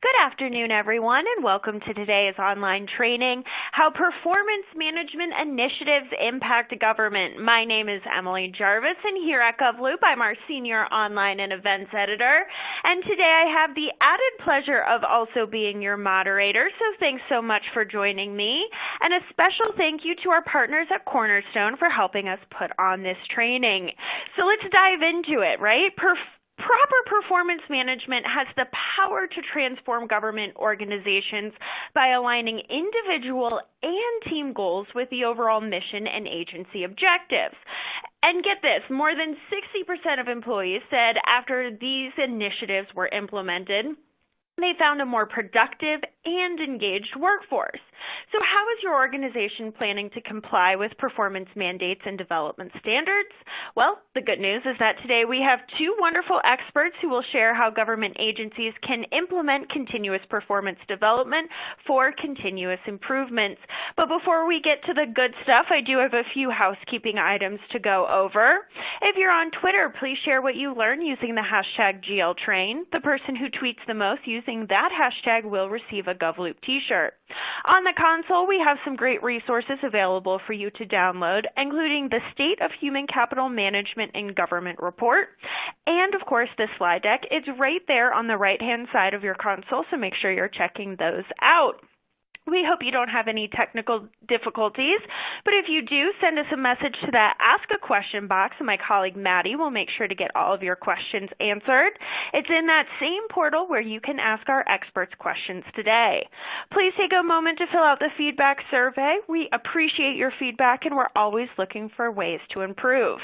Good afternoon, everyone, and welcome to today's online training, How Performance Management Initiatives Impact Government. My name is Emily Jarvis, and here at GovLoop, I'm our Senior Online and Events Editor. And today I have the added pleasure of also being your moderator, so thanks so much for joining me. And a special thank you to our partners at Cornerstone for helping us put on this training. So let's dive into it, right? Proper performance management has the power to transform government organizations by aligning individual and team goals with the overall mission and agency objectives. And get this, more than 60% of employees said after these initiatives were implemented, they found a more productive and engaged workforce. So how is your organization planning to comply with performance mandates and development standards? Well, the good news is that today we have two wonderful experts who will share how government agencies can implement continuous performance development for continuous improvements. But before we get to the good stuff, I do have a few housekeeping items to go over. If you're on Twitter, please share what you learn using the hashtag GLTrain. The person who tweets the most using that hashtag will receive a GovLoop t-shirt. On the console, we have some great resources available for you to download, including the State of Human Capital Management in Government report, and of course the slide deck. It's right there on the right-hand side of your console, so make sure you're checking those out. We hope you don't have any technical difficulties, but if you do, send us a message to that Ask a Question box, and my colleague Maddie will make sure to get all of your questions answered. It's in that same portal where you can ask our experts questions today. Please take a moment to fill out the feedback survey. We appreciate your feedback, and we're always looking for ways to improve.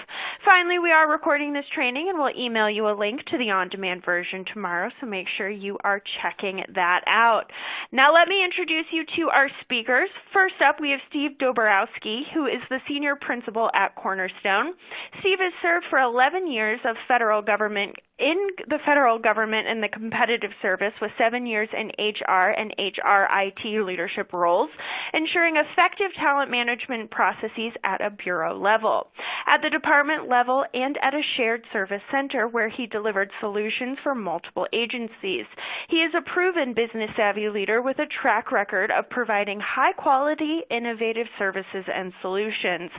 Finally, we are recording this training, and we'll email you a link to the on-demand version tomorrow, so make sure you are checking that out. Now let me introduce you to our speakers. First up, we have Steve Doborowski, who is the Senior Principal at Cornerstone. Steve has served for 11 years of federal government in the competitive service with 7 years in HR and HRIT leadership roles, ensuring effective talent management processes at a bureau level, at the department level, and at a shared service center where he delivered solutions for multiple agencies. He is a proven business-savvy leader with a track record of providing high-quality, innovative services and solutions.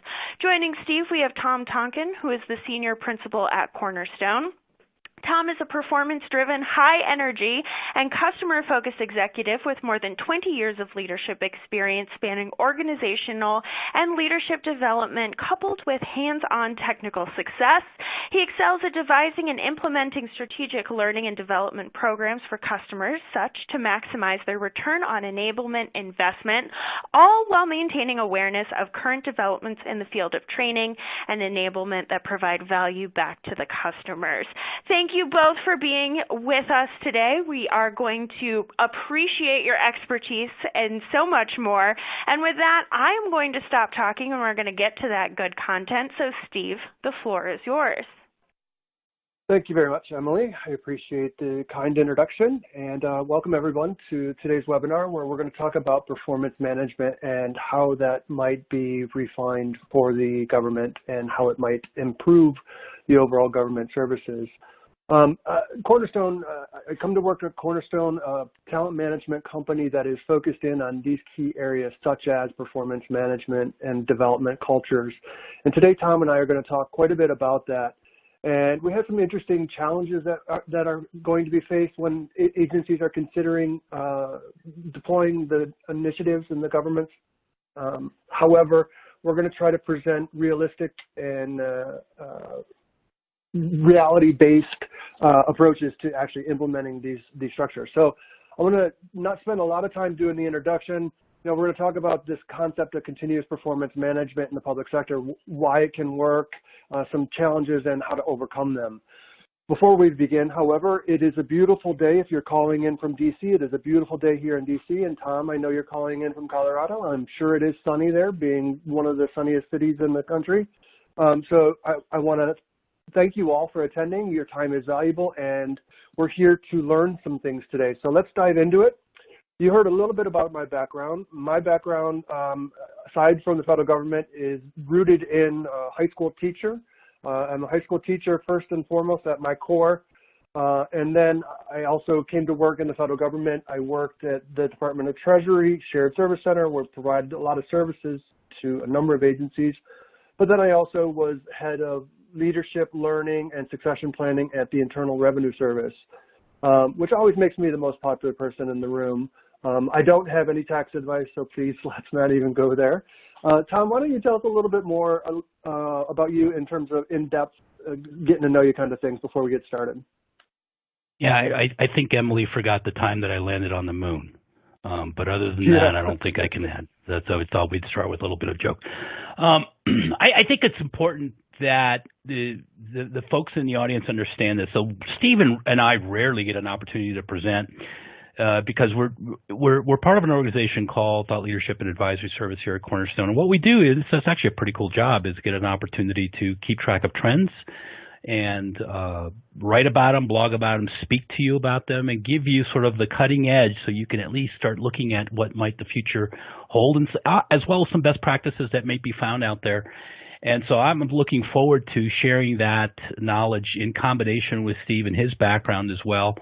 Joining Steve, we have Tom Tonkin, who is the Senior Principal at Cornerstone. Tom is a performance-driven, high-energy, and customer-focused executive with more than 20 years of leadership experience spanning organizational and leadership development coupled with hands-on technical success. He excels at devising and implementing strategic learning and development programs for customers such to maximize their return on enablement investment, all while maintaining awareness of current developments in the field of training and enablement that provide value back to the customers. Thank you both for being with us today. We are going to appreciate your expertise and so much more. And with that, I am going to stop talking and we're going to get to that good content. So Steve, the floor is yours. Thank you very much, Emily. I appreciate the kind introduction, and welcome everyone to today's webinar where we're going to talk about performance management and how that might be refined for the government and how it might improve the overall government services. Cornerstone, I come to work at Cornerstone, a talent management company that is focused in on these key areas such as performance management and development cultures. And today, Tom and I are going to talk quite a bit about that. And we have some interesting challenges that are going to be faced when agencies are considering deploying the initiatives in the government. However, we're going to try to present realistic and reality-based approaches to actually implementing these structures. So I want to not spend a lot of time doing the introduction. We're going to talk about this concept of continuous performance management in the public sector, why it can work, some challenges, and how to overcome them. Before we begin, however, it is a beautiful day if you're calling in from DC. It is a beautiful day here in DC. And Tom, I know you're calling in from Colorado. I'm sure it is sunny there, being one of the sunniest cities in the country. So I want to thank you all for attending. Your time is valuable, and we're here to learn some things today. So let's dive into it. You heard a little bit about my background. My background, aside from the federal government, is rooted in a high school teacher. I'm a high school teacher first and foremost at my core. And then I also came to work in the federal government. I worked at the Department of Treasury Shared Service Center, where we provided a lot of services to a number of agencies. But then I also was head of leadership, learning, and succession planning at the Internal Revenue Service, which always makes me the most popular person in the room. I don't have any tax advice, so please let's not even go there. Tom, why don't you tell us a little bit more about you in terms of in-depth, getting to know you kind of things before we get started? Yeah, I think Emily forgot the time that I landed on the moon. But other than that, I don't think I can add. That's I thought we'd start with a little bit of joke. I think it's important that the folks in the audience understand this. So Stephen and I rarely get an opportunity to present because we're part of an organization called Thought Leadership and Advisory Service here at Cornerstone. And what we do is, it's actually a pretty cool job, is get an opportunity to keep track of trends and write about them, blog about them, speak to you about them, and give you sort of the cutting edge so you can at least start looking at what might the future hold, and as well as some best practices that may be found out there. And so I'm looking forward to sharing that knowledge in combination with Steve and his background as well.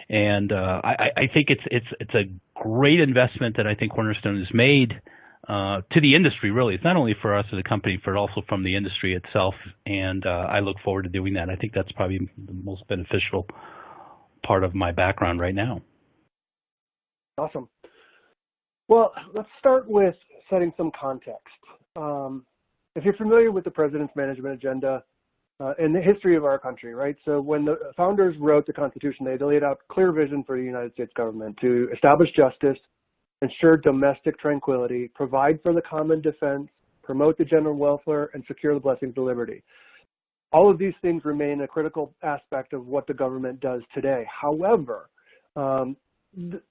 And I think it's a great investment that I think Cornerstone has made to the industry, really. It's not only for us as a company, but also from the industry itself. And I look forward to doing that. I think that's probably the most beneficial part of my background right now. Awesome. Well, let's start with setting some context. If you're familiar with the President's Management Agenda and the history of our country, right? So when the founders wrote the Constitution, they laid out clear vision for the United States government to establish justice, ensure domestic tranquility, provide for the common defense, promote the general welfare, and secure the blessings of liberty. All of these things remain a critical aspect of what the government does today. However,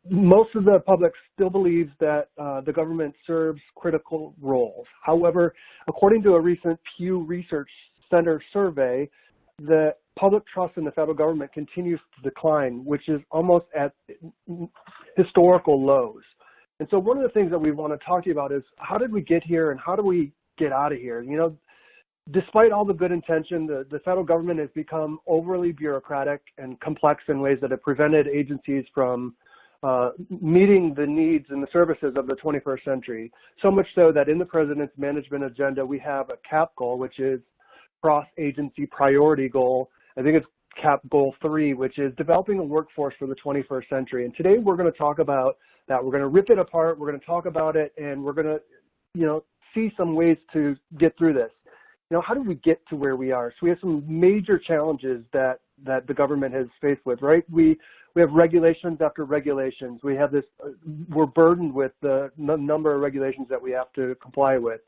most of the public still believes that the government serves critical roles. However, according to a recent Pew Research Center survey, the public trust in the federal government continues to decline, which is almost at historical lows. And so one of the things that we want to talk to you about is, how did we get here and how do we get out of here? You know, despite all the good intention, the federal government has become overly bureaucratic and complex in ways that have prevented agencies from meeting the needs and the services of the 21st century. So much so that in the President's Management Agenda, we have a CAP goal, which is Cross-Agency Priority Goal. I think it's CAP Goal 3, which is developing a workforce for the 21st century. And today we're going to talk about that. We're going to rip it apart. We're going to talk about it, and we're going to, see some ways to get through this. How do we get to where we are? So we have some major challenges that the government has faced with, right? We have regulations after regulations. We have this, we're burdened with the number of regulations that we have to comply with.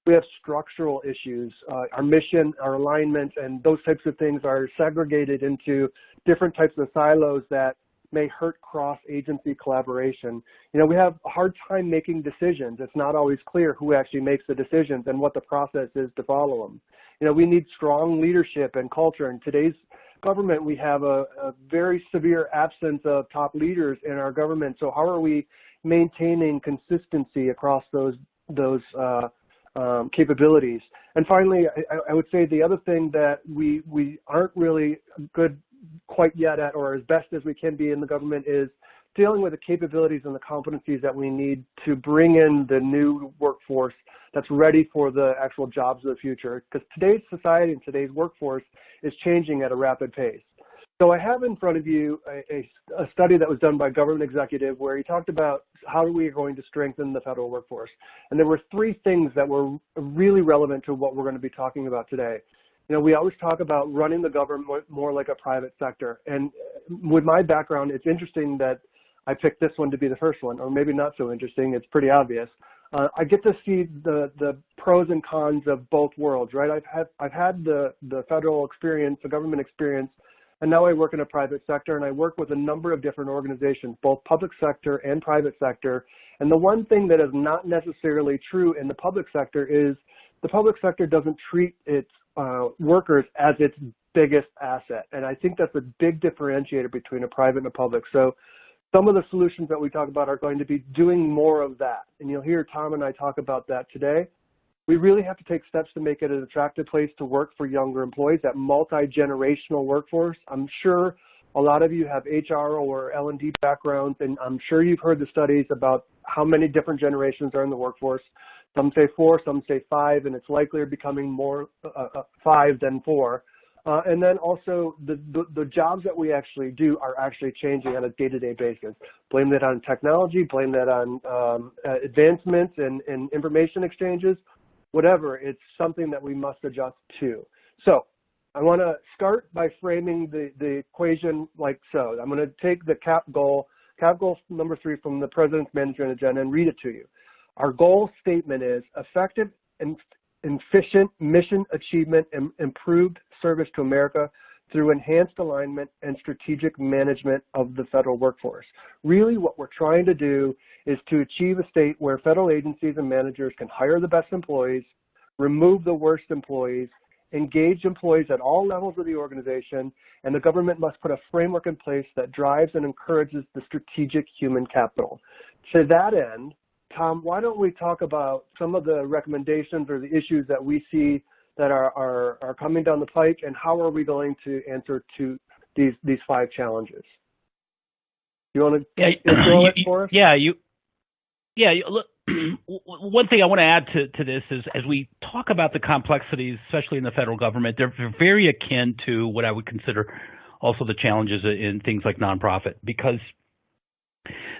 We have structural issues. Our mission, our alignment, and those types of things are segregated into different types of silos that may hurt cross-agency collaboration. We have a hard time making decisions. It's not always clear who actually makes the decisions and what the process is to follow them. We need strong leadership and culture. In today's government, we have a very severe absence of top leaders in our government. So how are we maintaining consistency across those capabilities? And finally, I would say the other thing that we aren't really good quite yet at, or as best as we can be in the government, is dealing with the capabilities and the competencies that we need to bring in the new workforce that's ready for the actual jobs of the future. Because today's society and today's workforce is changing at a rapid pace. So I have in front of you a study that was done by a government executive where he talked about how we are going to strengthen the federal workforce. And there were three things that were really relevant to what we're going to be talking about today. We always talk about running the government more like a private sector. And with my background, it's interesting that I picked this one to be the first one, or maybe not so interesting. It's pretty obvious. I get to see the pros and cons of both worlds, right? I've had the federal experience, the government experience, and now I work in a private sector, and I work with a number of different organizations, both public sector and private sector. And the one thing that is not necessarily true in the public sector is the public sector doesn't treat its workers as its biggest asset. And I think that's a big differentiator between a private and a public. So some of the solutions that we talk about are going to be doing more of that. And you'll hear Tom and I talk about that today. We really have to take steps to make it an attractive place to work for younger employees, that multi-generational workforce. I'm sure A lot of you have HR or L&D backgrounds, and I'm sure you've heard the studies about how many different generations are in the workforce. Some say 4, some say 5, and it's likely becoming more 5 than 4. And then also the jobs that we actually do are actually changing on a day-to-day basis. Blame that on technology, blame that on advancements and information exchanges, whatever. It's something that we must adjust to. So I want to start by framing the equation like so. I'm going to take the CAP goal number 3 from the President's Management Agenda and read it to you. Our goal statement is effective and efficient mission achievement and improved service to America through enhanced alignment and strategic management of the federal workforce. Really what we're trying to do is to achieve a state where federal agencies and managers can hire the best employees, remove the worst employees, engage employees at all levels of the organization, and the government must put a framework in place that drives and encourages the strategic human capital. To that end, Tom, why don't we talk about some of the recommendations or the issues that we see that are coming down the pike, and how are we going to answer to these 5 challenges? You want to intro it for us? Look, one thing I want to add to this is, as we talk about the complexities, especially in the federal government, they're very akin to what I would consider also the challenges in things like nonprofit, because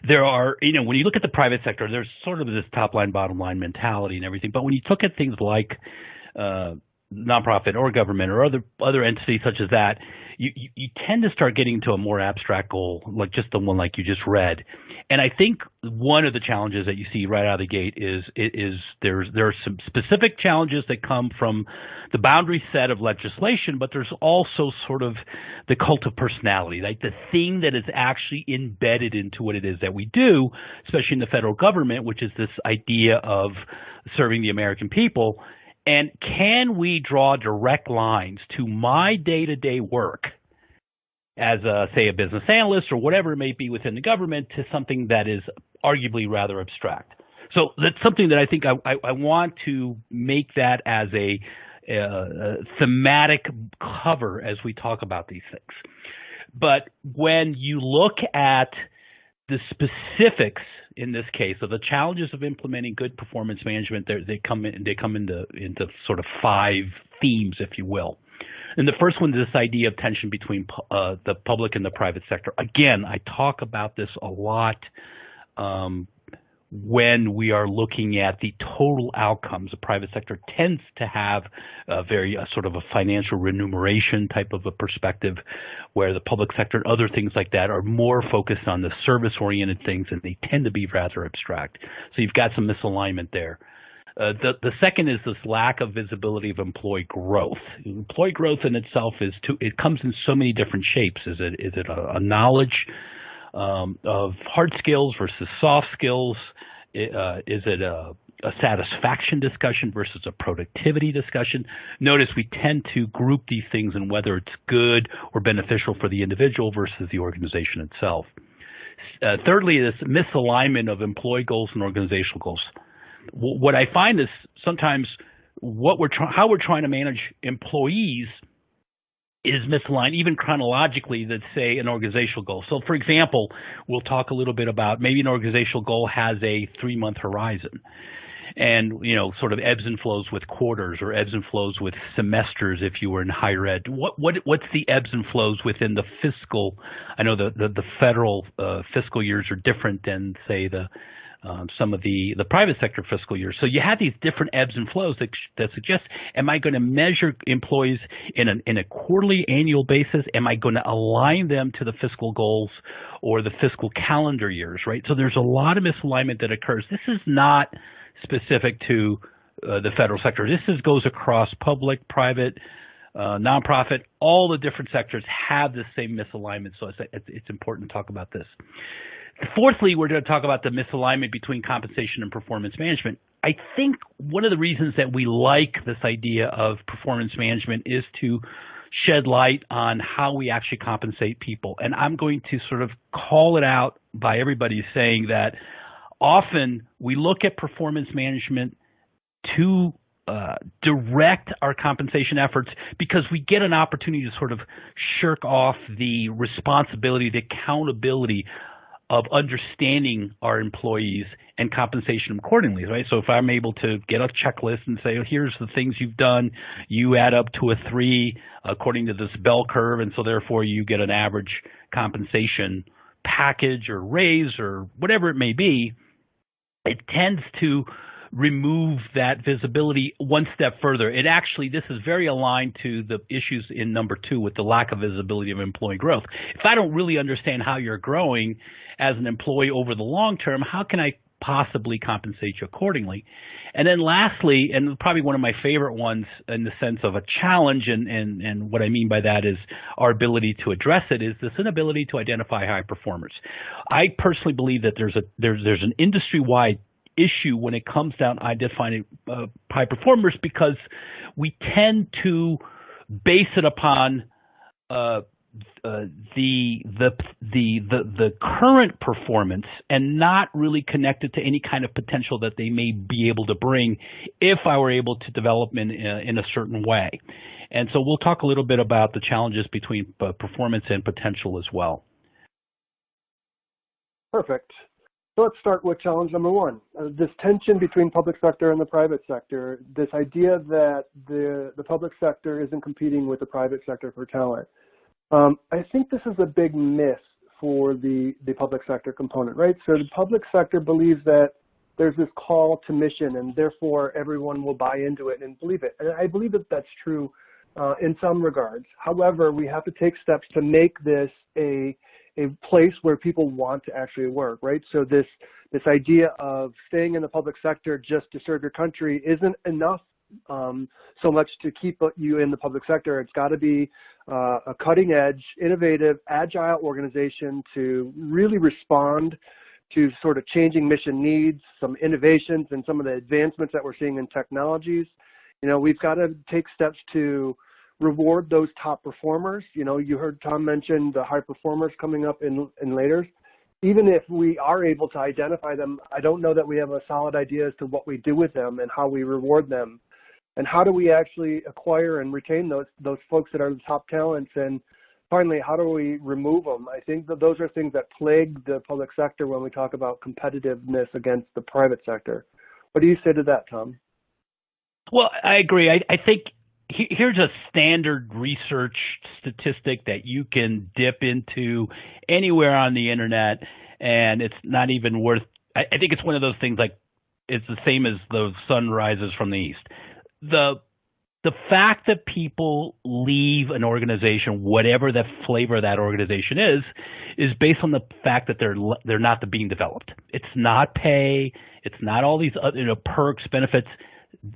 there are, when you look at the private sector, there's sort of this top line, bottom line mentality and everything. But when you look at things like nonprofit or government or other entities such as that, you tend to start getting to a more abstract goal, like just the one like you just read. And I think one of the challenges that you see right out of the gate is there are some specific challenges that come from the boundary set of legislation, but there's also sort of the cult of personality, like the thing that is actually embedded into what it is that we do, especially in the federal government, which is this idea of serving the American people. And can we draw direct lines to my day-to-day work as, say, a business analyst or whatever it may be within the government to something that is arguably rather abstract? So that's something that I think I want to make that as a thematic cover as we talk about these things. But when you look at the specifics in this case of the challenges of implementing good performance management, they come into sort of 5 themes, if you will. And the first one is this idea of tension between the public and the private sector. Again, I talk about this a lot when we are looking at the total outcomes. The private sector tends to have a very sort of a financial remuneration type of a perspective, where the public sector and other things like that are more focused on the service-oriented things, and they tend to be rather abstract. So you've got some misalignment there. The second is this lack of visibility of employee growth. Employee growth in itself it comes in so many different shapes. Is it a knowledge of hard skills versus soft skills? Is it a satisfaction discussion versus a productivity discussion? Notice we tend to group these things in whether it's good or beneficial for the individual versus the organization itself. Thirdly, this misalignment of employee goals and organizational goals. What I find is sometimes how we're trying to manage employees is misaligned, even chronologically, than, say, an organizational goal. So, for example, we'll talk a little bit about maybe an organizational goal has a 3-month horizon, and sort of ebbs and flows with quarters or ebbs and flows with semesters. If you were in higher ed, what's the ebbs and flows within the fiscal? I know the federal fiscal years are different than, say, some of the private sector fiscal years. So you have these different ebbs and flows that suggest, am I going to measure employees in a quarterly, annual basis? Am I going to align them to the fiscal goals or the fiscal calendar years, right? So there's a lot of misalignment that occurs. This is not specific to the federal sector. This goes across public, private, nonprofit. All the different sectors have the same misalignment, so it's important to talk about this. Fourthly, we're going to talk about the misalignment between compensation and performance management. I think one of the reasons that we like this idea of performance management is to shed light on how we actually compensate people. And I'm going to sort of call it out by everybody saying that often we look at performance management too direct our compensation efforts because we get an opportunity to sort of shirk off the responsibility, the accountability of understanding our employees and compensation accordingly, right? So if I'm able to get a checklist and say, oh, here's the things you've done, you add up to a 3 according to this bell curve, and so therefore you get an average compensation package or raise or whatever it may be, it tends to remove that visibility one step further. It actually, this is very aligned to the issues in number 2 with the lack of visibility of employee growth. If I don't really understand how you're growing as an employee over the long term, how can I possibly compensate you accordingly? And then lastly, and probably one of my favorite ones in the sense of a challenge, and what I mean by that is our ability to address it, is this inability to identify high performers. I personally believe that there's an industry-wide issue when it comes down to identifying high performers because we tend to base it upon the current performance and not really connected to any kind of potential that they may be able to bring if I were able to develop in a certain way. And so we'll talk a little bit about the challenges between performance and potential as well. Perfect. So let's start with challenge number 1. This tension between public sector and the private sector, this idea that the public sector isn't competing with the private sector for talent. I think this is a big miss for the public sector component, right? So the public sector believes that there's this call to mission and therefore everyone will buy into it and believe it. And I believe that that's true in some regards. However, we have to take steps to make this a place where people want to actually work, right? So this idea of staying in the public sector just to serve your country isn't enough so much to keep you in the public sector. It's got to be a cutting edge, innovative, agile organization to really respond to sort of changing mission needs, some innovations and some of the advancements that we're seeing in technologies. You know, we've got to take steps to reward those top performers. You know, you heard Tom mention the high performers coming up in later. Even if we are able to identify them, I don't know that we have a solid idea as to what we do with them and how we reward them. And how do we actually acquire and retain those folks that are the top talents? And finally, how do we remove them? I think that those are things that plague the public sector when we talk about competitiveness against the private sector. What do you say to that, Tom? Well, I agree. I think here's a standard research statistic that you can dip into anywhere on the internet, and it's not even worth – I think it's one of those things like it's the same as those sun rises from the east. The fact that people leave an organization, whatever the flavor of that organization is based on the fact that they're not being developed. It's not pay. It's not all these other perks, benefits.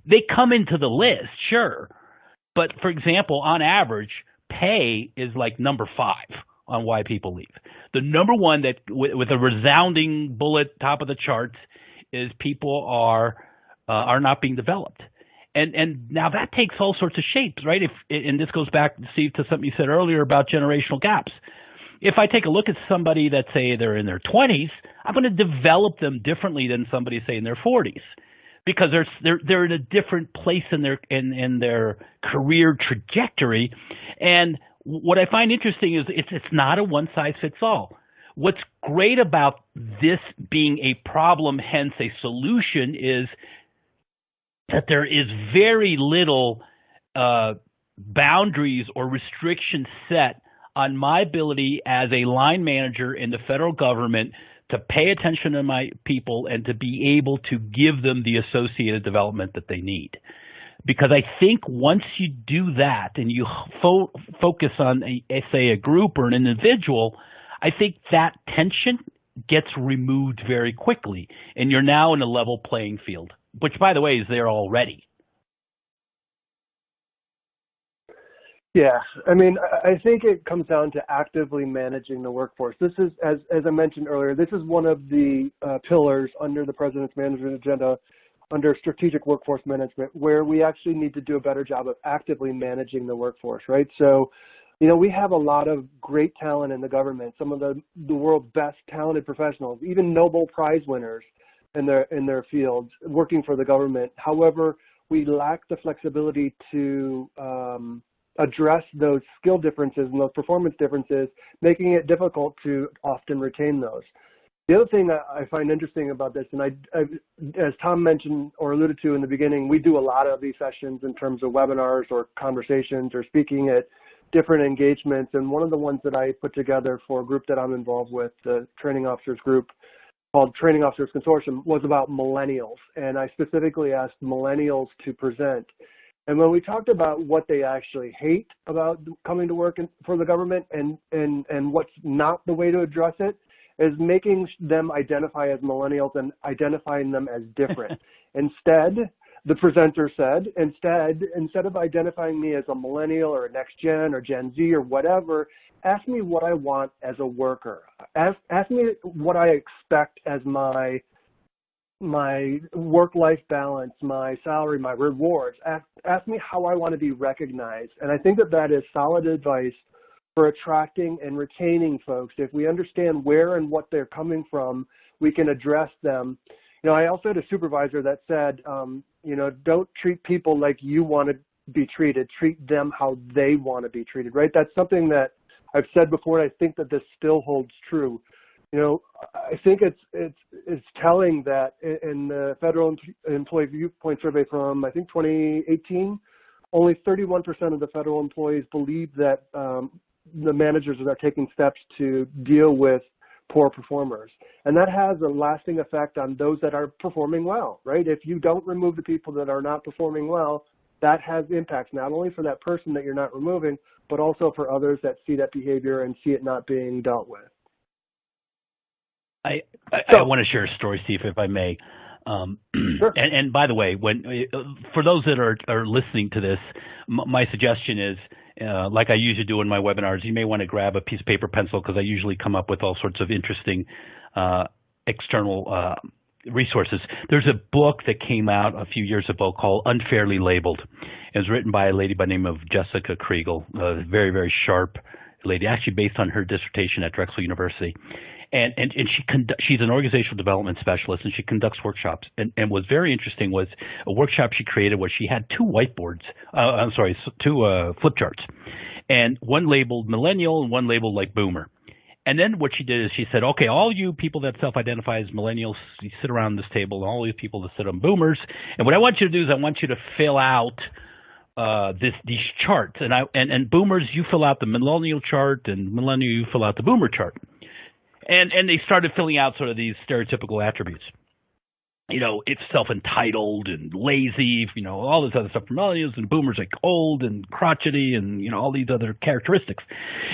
They come into the list, sure. But, for example, on average, pay is like number 5 on why people leave. The number 1 that with a resounding bullet top of the charts is people are not being developed. And now that takes all sorts of shapes, right? And this goes back, Steve, to something you said earlier about generational gaps. If I take a look at somebody that, say, they're in their 20s, I'm going to develop them differently than somebody, say, in their 40s. Because they're in a different place in their career trajectory, and what I find interesting is it's not a one size fits all. What's great about this being a problem, hence a solution, is that there is very little boundaries or restrictions set on my ability as a line manager in the federal government to pay attention to my people and to be able to give them the associated development that they need. Because I think once you do that and you focus on, say, a group or an individual, I think that tension gets removed very quickly, and you're now in a level playing field, which, by the way, is there already. Yeah, I mean, I think it comes down to actively managing the workforce. This is, as I mentioned earlier, this is one of the pillars under the President's Management Agenda under strategic workforce management, where we actually need to do a better job of actively managing the workforce, right? So, you know, we have a lot of great talent in the government, some of the world's best talented professionals, even Nobel Prize winners in their fields working for the government. However, we lack the flexibility to address those skill differences and those performance differences, making it difficult to often retain those. The other thing that I find interesting about this, and as Tom mentioned or alluded to in the beginning, we do a lot of these sessions in terms of webinars or conversations or speaking at different engagements. And one of the ones that I put together for a group that I'm involved with, the training officers group called Training Officers Consortium, was about millennials. And I specifically asked millennials to present. And when we talked about what they actually hate about coming to work for the government and what's not the way to address it, is making them identify as millennials and identifying them as different. Instead, the presenter said, instead of identifying me as a millennial or a next gen or Gen Z or whatever, ask me what I want as a worker. Ask me what I expect as my work-life balance, my salary, my rewards. Ask me how I want to be recognized. And I think that that is solid advice for attracting and retaining folks. If we understand where and what they're coming from, we can address them. You know, I also had a supervisor that said, you know, don't treat people like you want to be treated. Treat them how they want to be treated, right? That's something that I've said before, and I think that this still holds true. You know, I think it's telling that in the Federal Employee Viewpoint Survey from, I think, 2018, only 31% of the federal employees believe that the managers are taking steps to deal with poor performers. And that has a lasting effect on those that are performing well, right? If you don't remove the people that are not performing well, that has impacts not only for that person that you're not removing, but also for others that see that behavior and see it not being dealt with. I want to share a story, Steve, if I may. Sure. And by the way, for those that are listening to this, my suggestion is, like I usually do in my webinars, you may want to grab a piece of paper, pencil, because I usually come up with all sorts of interesting external resources. There's a book that came out a few years ago called Unfairly Labeled. It was written by a lady by the name of Jessica Kriegel, a very, very sharp lady, actually based on her dissertation at Drexel University. And she's an organizational development specialist, and she conducts workshops. And what's very interesting was a workshop she created where she had two flip charts, and one labeled millennial and one labeled like boomer. And then what she did is she said, okay, all you people that self-identify as millennials, you sit around this table, and all you people that sit on boomers, and what I want you to do is I want you to fill out these charts. And boomers, you fill out the millennial chart, and millennial, you fill out the boomer chart. And they started filling out sort of these stereotypical attributes. You know, it's self-entitled and lazy, you know, all this other stuff for millennials, and boomers like old and crotchety and, you know, all these other characteristics.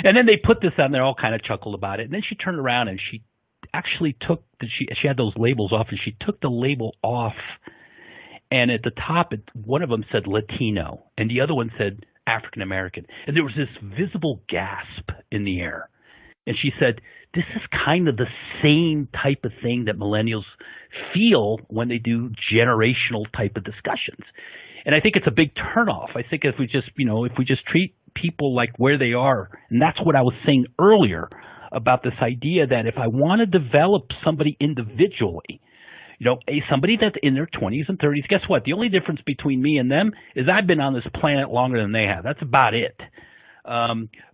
And then they put this on there, all kind of chuckled about it. And then she turned around and she actually took, she had those labels off, and she took the label off. And at the top, one of them said Latino, and the other one said African American. And there was this visible gasp in the air. And she said, this is kind of the same type of thing that millennials feel when they do generational type of discussions. And I think it's a big turnoff. I think if we just treat people like where they are, and that's what I was saying earlier about this idea that if I want to develop somebody individually, you know, somebody that's in their 20s and 30s, guess what? The only difference between me and them is I've been on this planet longer than they have. That's about it.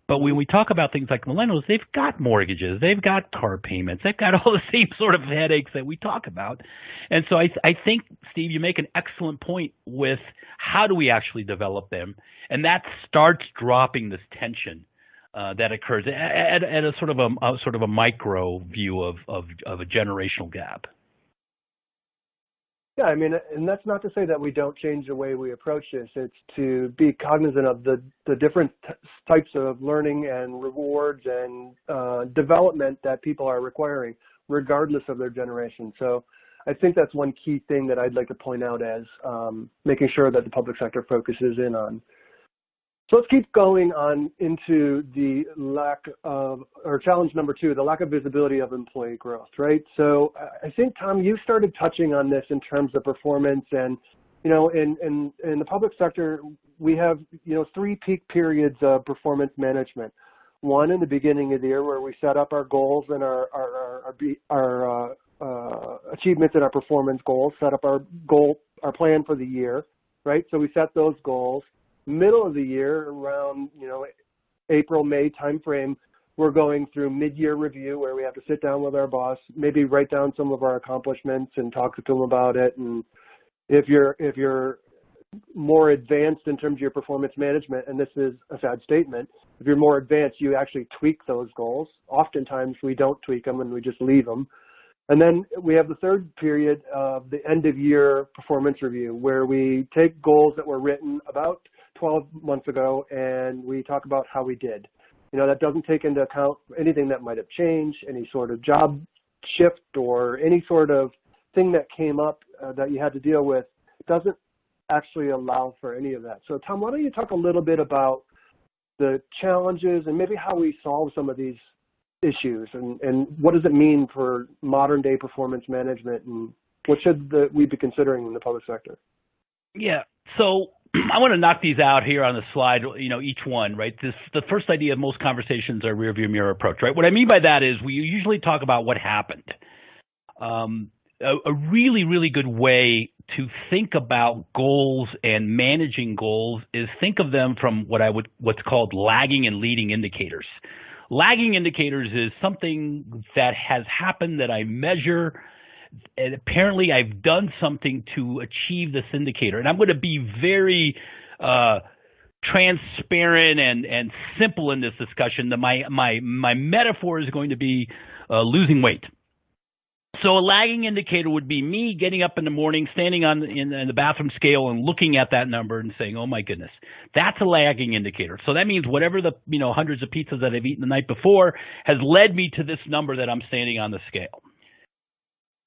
But when we talk about things like millennials, they've got mortgages, they've got car payments, they've got all the same sort of headaches that we talk about. And so I think, Steve, you make an excellent point with how do we actually develop them, and that starts dropping this tension that occurs at a sort of a micro view of a generational gap. Yeah, I mean, and that's not to say that we don't change the way we approach this. It's to be cognizant of the different types of learning and rewards and development that people are requiring, regardless of their generation. So I think that's one key thing that I'd like to point out as making sure that the public sector focuses in on. So let's keep going on into the lack of, or challenge number 2, the lack of visibility of employee growth, right? So I think, Tom, you started touching on this in terms of performance, and, you know, in the public sector, we have, you know, 3 peak periods of performance management. One in the beginning of the year where we set up our goals and our achievements and our performance goals, set up our plan for the year. right? So we set those goals. Middle of the year, around, you know, April, May timeframe, we're going through mid-year review where we have to sit down with our boss, maybe write down some of our accomplishments and talk to them about it. And if you're more advanced in terms of your performance management, and this is a sad statement, if you're more advanced, you actually tweak those goals. Oftentimes we don't tweak them and we just leave them. And then we have the third period of the end of year performance review, where we take goals that were written about 12 months ago and we talk about how we did. You know, that doesn't take into account anything that might have changed, any sort of job shift or any sort of thing that came up that you had to deal with. It doesn't actually allow for any of that. So Tom, why don't you talk a little bit about the challenges and maybe how we solve some of these issues, and what does it mean for modern day performance management, and what should we be considering in the public sector? Yeah, so I want to knock these out here on the slide, you know, each one, right? The first idea of most conversations are rearview mirror approach, right? What I mean by that is we usually talk about what happened. A really, really good way to think about goals and managing goals is think of them from what's called lagging and leading indicators. Lagging indicators is something that has happened that I measure, and apparently I've done something to achieve this indicator. And I'm going to be very transparent and simple in this discussion. My metaphor is going to be losing weight. So a lagging indicator would be me getting up in the morning, standing in the bathroom scale and looking at that number and saying, oh my goodness, that's a lagging indicator. So that means whatever the hundreds of pizzas that I've eaten the night before has led me to this number that I'm standing on the scale.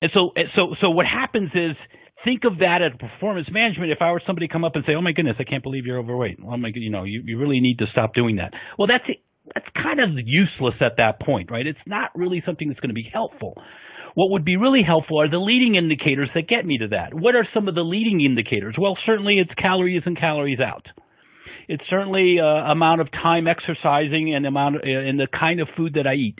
And so what happens is, think of that as performance management. If I were somebody to come up and say, oh my goodness, I can't believe you're overweight. Oh my, you really need to stop doing that. Well, that's kind of useless at that point, right? It's not really something that's going to be helpful. What would be really helpful are the leading indicators that get me to that. What are some of the leading indicators? Well, certainly it's calories in, calories out. It's certainly amount of time exercising and the kind of food that I eat.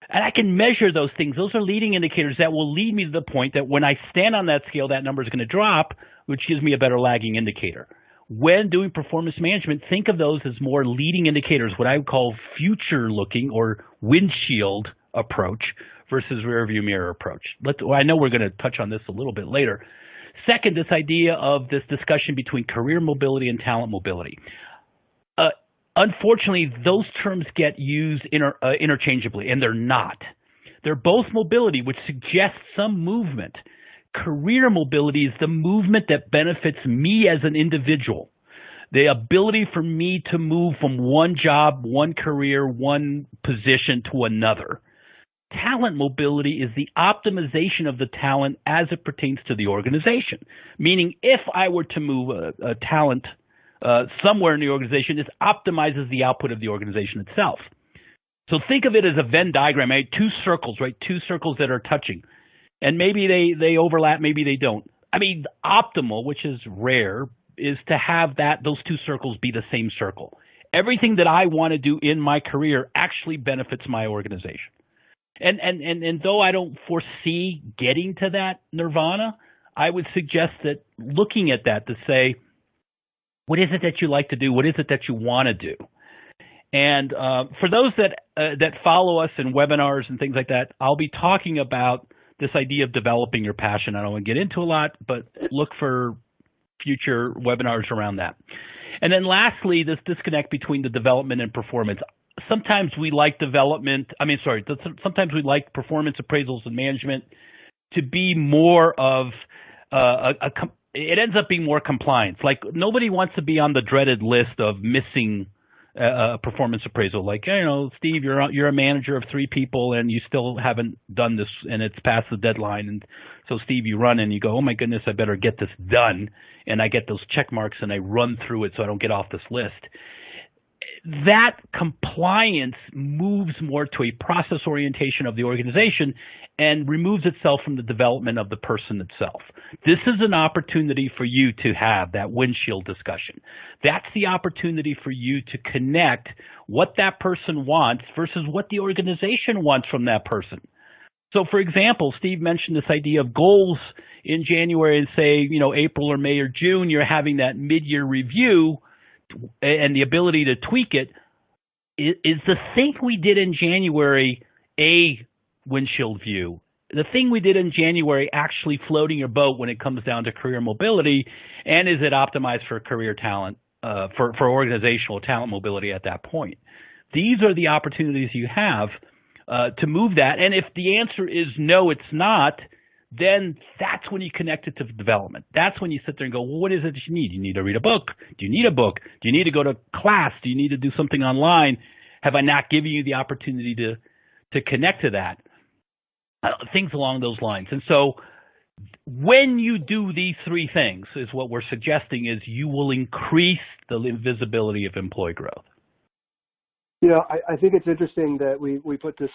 And I can measure those things. Those are leading indicators that will lead me to the point that when I stand on that scale, that number is going to drop, which gives me a better lagging indicator. When doing performance management, think of those as more leading indicators, what I would call future-looking or windshield approach versus rearview mirror approach. I know we're going to touch on this a little bit later. Second, this idea of this discussion between career mobility and talent mobility. Unfortunately, those terms get used interchangeably, and they're not. They're both mobility, which suggests some movement. Career mobility is the movement that benefits me as an individual. The ability for me to move from one job, one career, one position to another. Talent mobility is the optimization of the talent as it pertains to the organization. Meaning, if I were to move a talent somewhere in the organization, it optimizes the output of the organization itself. So think of it as a Venn diagram, right? Two circles, right? Two circles that are touching. And maybe they overlap, maybe they don't. I mean, optimal, which is rare, is to have those two circles be the same circle. Everything that I want to do in my career actually benefits my organization. And though I don't foresee getting to that nirvana, I would suggest that looking at that to say, what is it that you like to do? What is it that you want to do? And for those that follow us in webinars and things like that, I'll be talking about this idea of developing your passion. I don't want to get into a lot, but look for future webinars around that. And then lastly, this disconnect between the development and performance. Sometimes we like sometimes we like performance appraisals and management to be more of it ends up being more compliance. Like, nobody wants to be on the dreaded list of missing a performance appraisal. Like, Steve, you're a manager of 3 people and you still haven't done this and it's past the deadline. And so, Steve, you run and you go, oh my goodness, I better get this done. And I get those check marks and I run through it so I don't get off this list. That compliance moves more to a process orientation of the organization and removes itself from the development of the person itself. This is an opportunity for you to have that windshield discussion. That's the opportunity for you to connect what that person wants versus what the organization wants from that person. So, for example, Steve mentioned this idea of goals in January and say, April or May or June, you're having that mid-year review and the ability to tweak it. Is the thing we did in January a windshield view? The thing we did in January actually floating your boat when it comes down to career mobility, and is it optimized for career talent, for organizational talent mobility at that point? These are the opportunities you have to move that. And if the answer is no, it's not, then that's when you connect it to development. That's when you sit there and go, well, what is it that you need? You need to read a book. Do you need a book? Do you need to go to class? Do you need to do something online? Have I not given you the opportunity to connect to that? Things along those lines. And so when you do these three things, is what we're suggesting, is you will increase the visibility of employee growth. I think it's interesting that we put this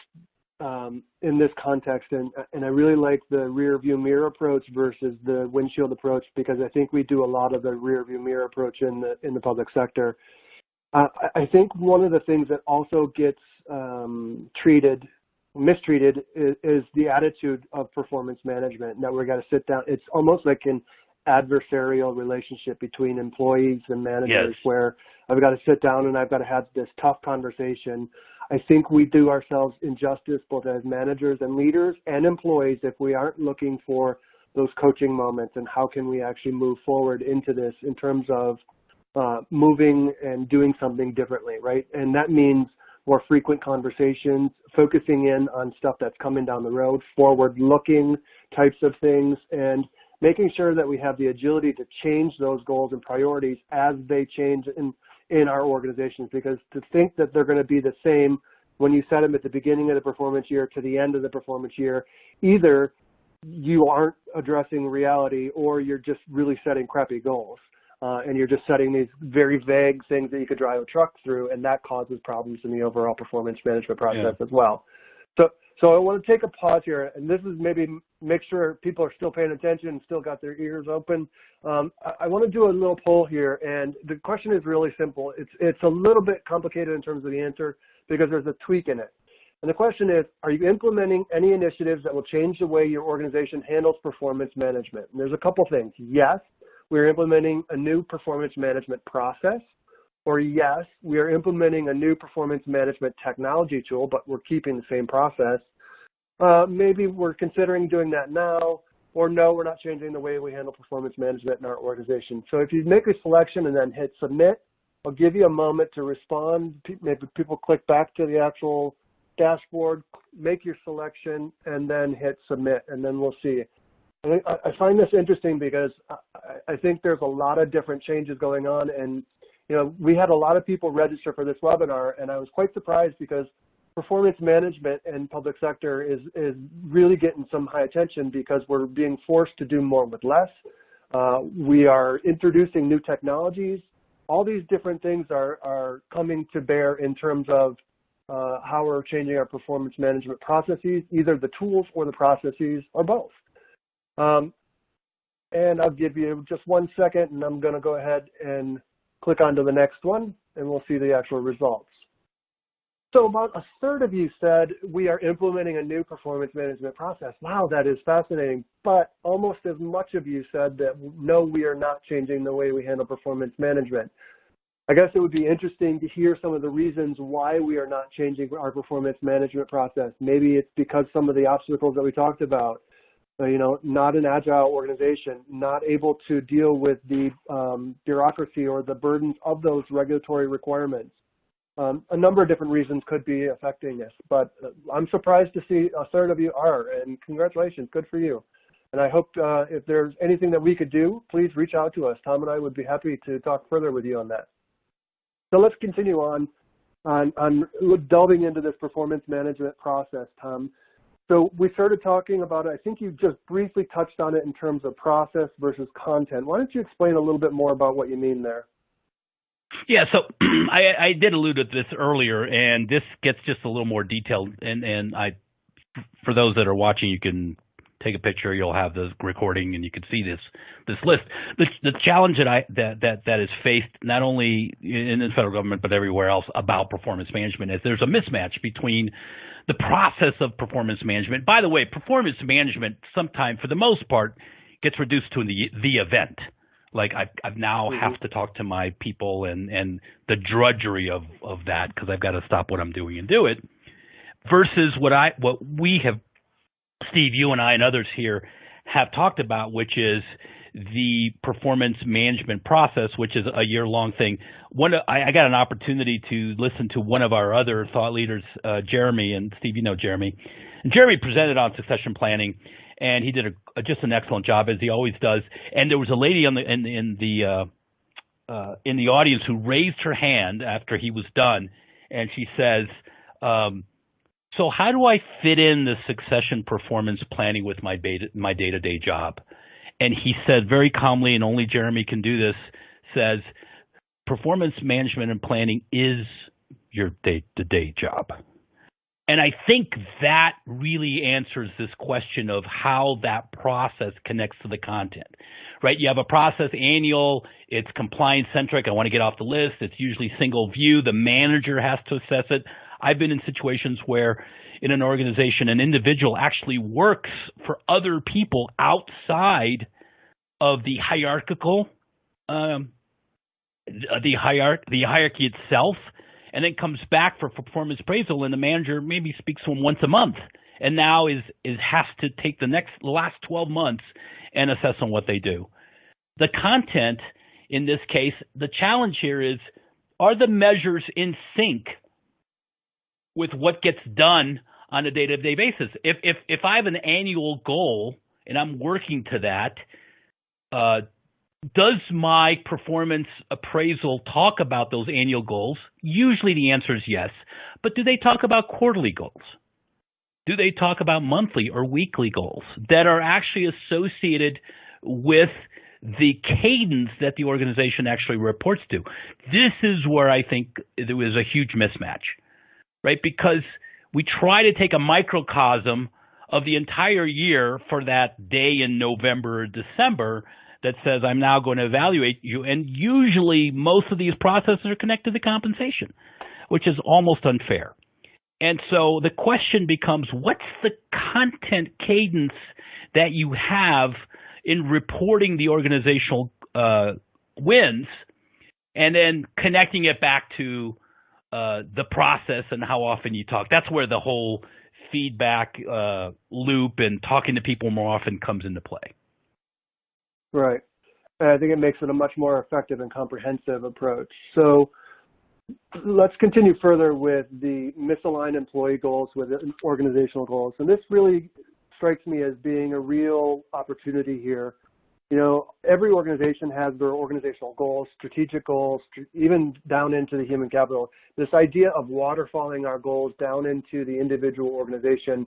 in this context, and I really like the rear view mirror approach versus the windshield approach, because I think we do a lot of the rear view mirror approach in the public sector. I think one of the things that also gets mistreated is the attitude of performance management, that we're got to sit down. It's almost like an adversarial relationship between employees and managers, yes, where I've got to sit down and I've got to have this tough conversation. I think we do ourselves injustice, both as managers and leaders and employees, if we aren't looking for those coaching moments and how can we actually move forward into this in terms of moving and doing something differently, right? And that means more frequent conversations, focusing in on stuff that's coming down the road, forward-looking types of things, and making sure that we have the agility to change those goals and priorities as they change in our organizations. Because to think that they're going to be the same when you set them at the beginning of the performance year to the end of the performance year, either you aren't addressing reality or you're just really setting crappy goals. And you're just setting these very vague things that you could drive a truck through, and that causes problems in the overall performance management process as well. So I want to take a pause here, and this is maybe make sure people are still paying attention and still got their ears open. I want to do a little poll here, and the question is really simple. It's a little bit complicated in terms of the answer because there's a tweak in it. And the question is, are you implementing any initiatives that will change the way your organization handles performance management? And there's a couple things. Yes, we're implementing a new performance management process, or yes, we are implementing a new performance management technology tool, but we're keeping the same process. Maybe we're considering doing that now, or no, we're not changing the way we handle performance management in our organization. So if you make a selection and then hit submit, I'll give you a moment to respond. Maybe people click back to the actual dashboard, make your selection, and then hit submit, and then we'll see. I find this interesting because I think there's a lot of different changes going on, and we had a lot of people register for this webinar, and I was quite surprised because performance management in public sector is really getting some high attention because we're being forced to do more with less. We are introducing new technologies. All these different things are coming to bear in terms of how we're changing our performance management processes, either the tools or the processes or both. And I'll give you just 1 second, and I'm going to go ahead and click onto the next one, and we'll see the actual results. So about a third of you said we are implementing a new performance management process. Wow, that is fascinating. But almost as much of you said that no, we are not changing the way we handle performance management. I guess it would be interesting to hear some of the reasons why we are not changing our performance management process. Maybe it's because some of the obstacles that we talked about. Not an agile organization, not able to deal with the bureaucracy or the burdens of those regulatory requirements. A number of different reasons could be affecting this, but I'm surprised to see a third of you are, and congratulations, good for you. And I hope if there's anything that we could do, please reach out to us. Tom and I would be happy to talk further with you on that. So let's continue on delving into this performance management process, Tom. So we started talking about it. I think you just briefly touched on it in terms of process versus content. Why don't you explain a little bit more about what you mean there? Yeah, so I did allude to this earlier, and this gets just a little more detailed. And for those that are watching, you can take a picture, you'll have the recording, and you can see this list. The challenge that is faced not only in the federal government but everywhere else about performance management is there's a mismatch between the process of performance management. By the way, performance management sometimes, for the most part, gets reduced to the event. Like I've now have to talk to my people and the drudgery of that because I've got to stop what I'm doing and do it. Versus what we have, Steve, you and I and others here have talked about, which is the performance management process, which is a year-long thing. I got an opportunity to listen to one of our other thought leaders, Jeremy, and Steve, you know Jeremy. And Jeremy presented on succession planning, and he did just an excellent job, as he always does. And there was a lady in the audience who raised her hand after he was done, and she says, so how do I fit in the succession performance planning with my day-to-day job? And he said very calmly, and only Jeremy can do this, says, performance management and planning is your day-to-day job. And I think that really answers this question of how that process connects to the content, right? You have a process annual, it's compliance-centric, I want to get off the list, it's usually single view, the manager has to assess it. I've been in situations where in an organization, an individual actually works for other people outside of the hierarchical, the hierarchy itself, and then comes back for performance appraisal, and the manager maybe speaks to him once a month, and now has to take the last 12 months and assess on what they do. The content in this case, the challenge here is, are the measures in sync with what gets done on a day-to-day basis? If I have an annual goal and I'm working to that, does my performance appraisal talk about those annual goals? Usually the answer is yes. But do they talk about quarterly goals? Do they talk about monthly or weekly goals that are actually associated with the cadence that the organization actually reports to? This is where I think there was a huge mismatch, right? Because we try to take a microcosm of the entire year for that day in November or December that says, I'm now going to evaluate you. And usually most of these processes are connected to compensation, which is almost unfair. And so the question becomes, what's the content cadence that you have in reporting the organizational wins, and then connecting it back to the process and how often you talk? That's where the whole feedback loop and talking to people more often comes into play. Right. And I think it makes it a much more effective and comprehensive approach. So let's continue further with the misaligned employee goals with organizational goals. And this really strikes me as being a real opportunity here. You know, every organization has their organizational goals, strategic goals, even down into the human capital. This idea of waterfalling our goals down into the individual organization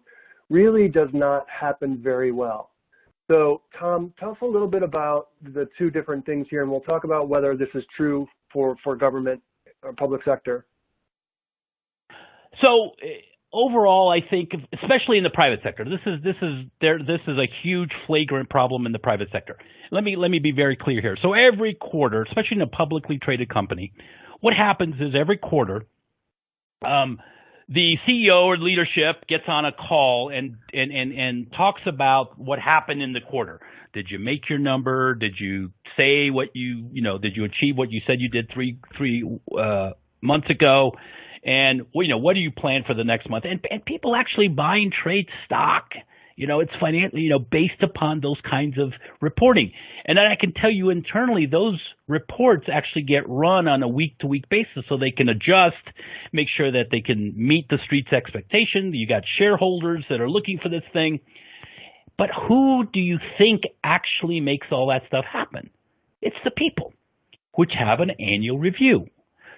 really does not happen very well. So, Tom, tell us a little bit about the two different things here, and we'll talk about whether this is true for government or public sector. So, overall, I think, especially in the private sector, this is a huge flagrant problem in the private sector. Let me be very clear here. So, every quarter, especially in a publicly traded company, what happens is every quarter, the CEO or leadership gets on a call and talks about what happened in the quarter. Did you make your number? Did you say what did you achieve what you said you did three months ago? And what do you plan for the next month? And people actually buy and trade stock. It's financially, based upon those kinds of reporting. And then I can tell you internally, those reports actually get run on a week-to-week basis so they can adjust, make sure that they can meet the street's expectation. You got shareholders that are looking for this thing. But who do you think actually makes all that stuff happen? It's the people, which have an annual review.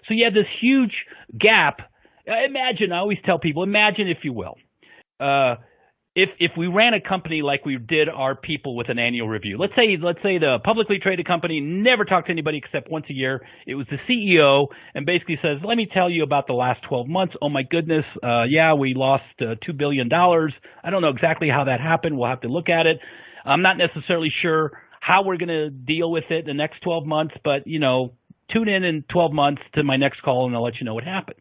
So you have this huge gap. I always tell people, imagine, if you will, if we ran a company like we did our people with an annual review, let's say the publicly traded company never talked to anybody except once a year. It was the CEO and basically says, let me tell you about the last 12 months. Oh my goodness. Yeah, we lost $2 billion. I don't know exactly how that happened. We'll have to look at it. I'm not necessarily sure how we're going to deal with it the next 12 months, but tune in 12 months to my next call and I'll let you know what happened.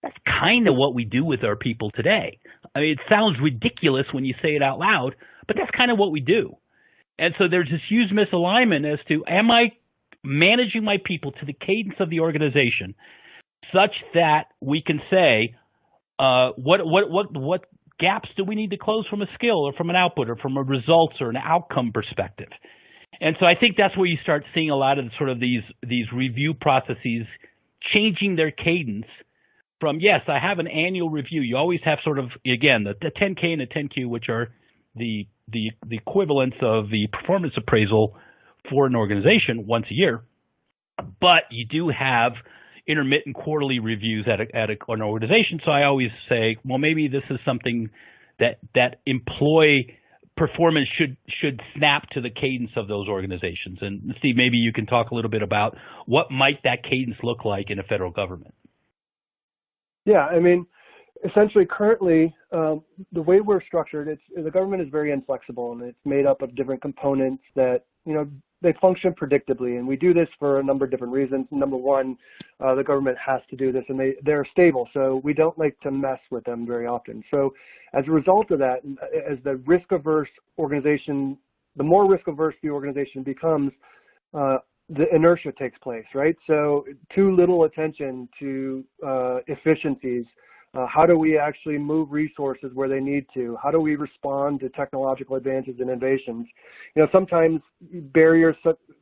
That's kind of what we do with our people today. I mean, it sounds ridiculous when you say it out loud, but that's kind of what we do. And so there's this huge misalignment as to, am I managing my people to the cadence of the organization such that we can say, what gaps do we need to close from a skill or from an output or from a results or an outcome perspective? And so I think that's where you start seeing a lot of sort of these review processes changing their cadence from, yes, I have an annual review. You always have sort of, again, the 10K and the 10Q, which are the equivalents of the performance appraisal for an organization once a year. But you do have intermittent quarterly reviews at an organization. So I always say, well, maybe this is something that employee performance should snap to the cadence of those organizations. And Steve, maybe you can talk a little bit about what might that cadence look like in a federal government. Yeah, I mean, essentially currently, the way we're structured, the government is very inflexible, and it's made up of different components that, they function predictably. And we do this for a number of different reasons. Number one, the government has to do this, and they're stable, so we don't like to mess with them very often. So as a result of that, as the risk-averse organization, the more risk-averse the organization becomes, the inertia takes place, right? So too little attention to efficiencies. How do we actually move resources where they need to? How do we respond to technological advances and innovations? Sometimes barriers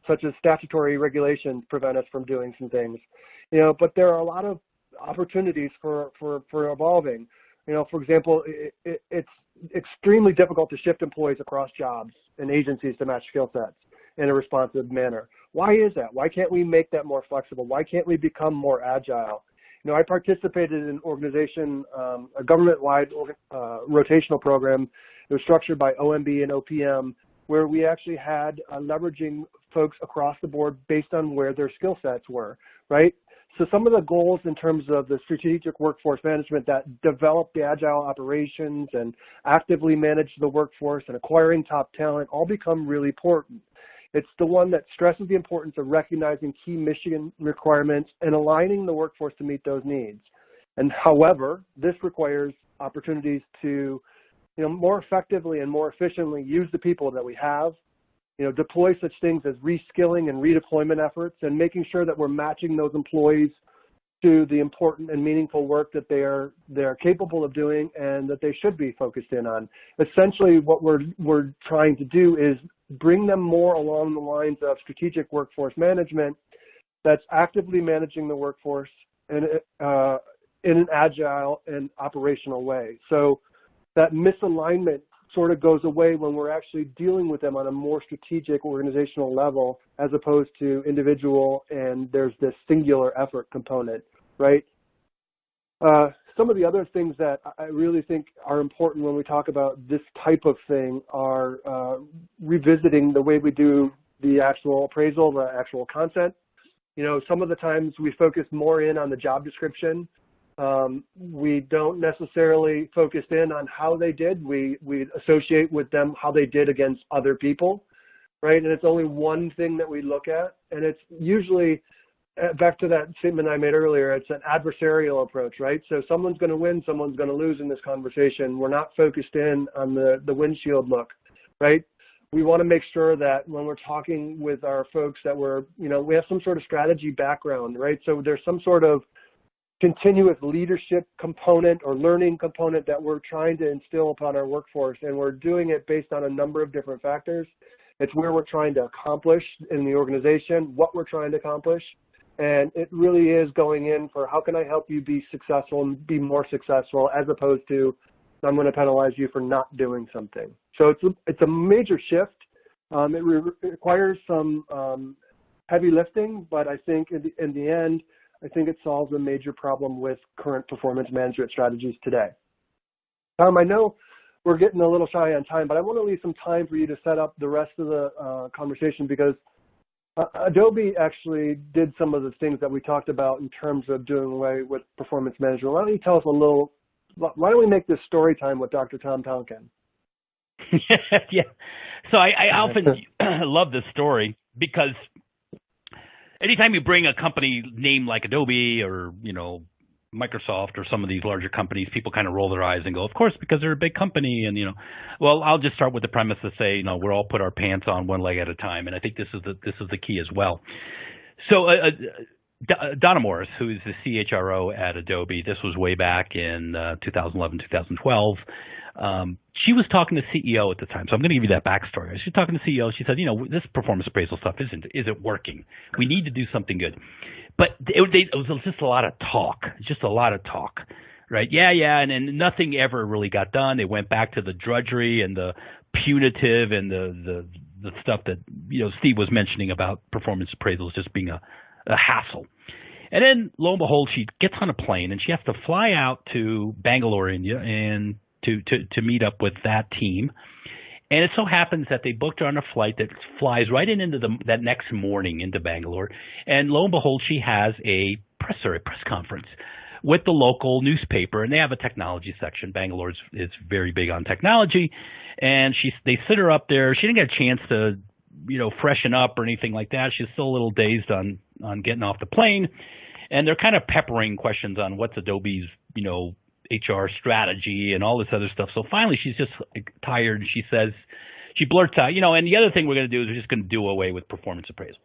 such as statutory regulations prevent us from doing some things. But there are a lot of opportunities for evolving. For example, it's extremely difficult to shift employees across jobs and agencies to match skill sets in a responsive manner. Why is that? Why can't we make that more flexible? Why can't we become more agile? I participated in an organization, a government-wide rotational program. It was structured by OMB and OPM, where we actually had leveraging folks across the board based on where their skill sets were, right? So some of the goals in terms of the strategic workforce management that develop the agile operations and actively manage the workforce and acquiring top talent all become really important. It's the one that stresses the importance of recognizing key mission requirements and aligning the workforce to meet those needs. And however, this requires opportunities to, more effectively and more efficiently use the people that we have, deploy such things as reskilling and redeployment efforts, and making sure that we're matching those employees to the important and meaningful work that they're capable of doing and that they should be focused in on. Essentially, what we're trying to do is bring them more along the lines of strategic workforce management that's actively managing the workforce in an agile and operational way. So that misalignment sort of goes away when we're actually dealing with them on a more strategic organizational level as opposed to individual, and there's this singular effort component, right? Some of the other things that I really think are important when we talk about this type of thing are revisiting the way we do the actual appraisal, the actual content. Some of the times we focus more in on the job description. We don't necessarily focus in on how they did. We associate with them how they did against other people, right? And it's only one thing that we look at, and it's usually, back to that statement I made earlier, it's an adversarial approach, right? So someone's going to win, someone's going to lose in this conversation. We're not focused in on the windshield look, right? We want to make sure that when we're talking with our folks that we have some sort of strategy background, right? So there's some sort of continuous leadership component or learning component that we're trying to instill upon our workforce, and we're doing it based on a number of different factors. It's where we're trying to accomplish in the organization, what we're trying to accomplish, and it really is going in for how can I help you be successful and be more successful, as opposed to I'm going to penalize you for not doing something. So it's a major shift. It requires some heavy lifting, but I think in the end, I think it solves a major problem with current performance management strategies today. I know we're getting a little shy on time, but I want to leave some time for you to set up the rest of the conversation, because Adobe actually did some of the things that we talked about in terms of doing away with performance management. Why don't you tell us a little, why don't we make this story time with Dr. Tom Tonkin? Yeah. So I often love this story, because anytime you bring a company name like Adobe or, Microsoft or some of these larger companies, people kind of roll their eyes and go, of course, because they're a big company. And, well, I'll just start with the premise to say, we're all put our pants on one leg at a time. And I think this is the key as well. So Donna Morris, who is the CHRO at Adobe, this was way back in 2011, 2012. She was talking to CEO at the time. So I'm going to give you that backstory. She was talking to CEO. She said, this performance appraisal stuff isn't working. We need to do something good. But it was just a lot of talk, right? Yeah, and nothing ever really got done. They went back to the drudgery and the punitive and the stuff that Steve was mentioning about performance appraisals just being a hassle. And then lo and behold, she gets on a plane and she has to fly out to Bangalore, India, and to meet up with that team. And it so happens that they booked her on a flight that flies right into that next morning into Bangalore. And lo and behold, she has a press conference with the local newspaper, and they have a technology section. Bangalore is very big on technology, and they sit her up there. She didn't get a chance to, freshen up or anything like that. She's still a little dazed on getting off the plane, and they're kind of peppering questions on what's Adobe's, HR strategy and all this other stuff. So finally, she's just tired, and she blurts out, and the other thing we're going to do is we're just going to do away with performance appraisals.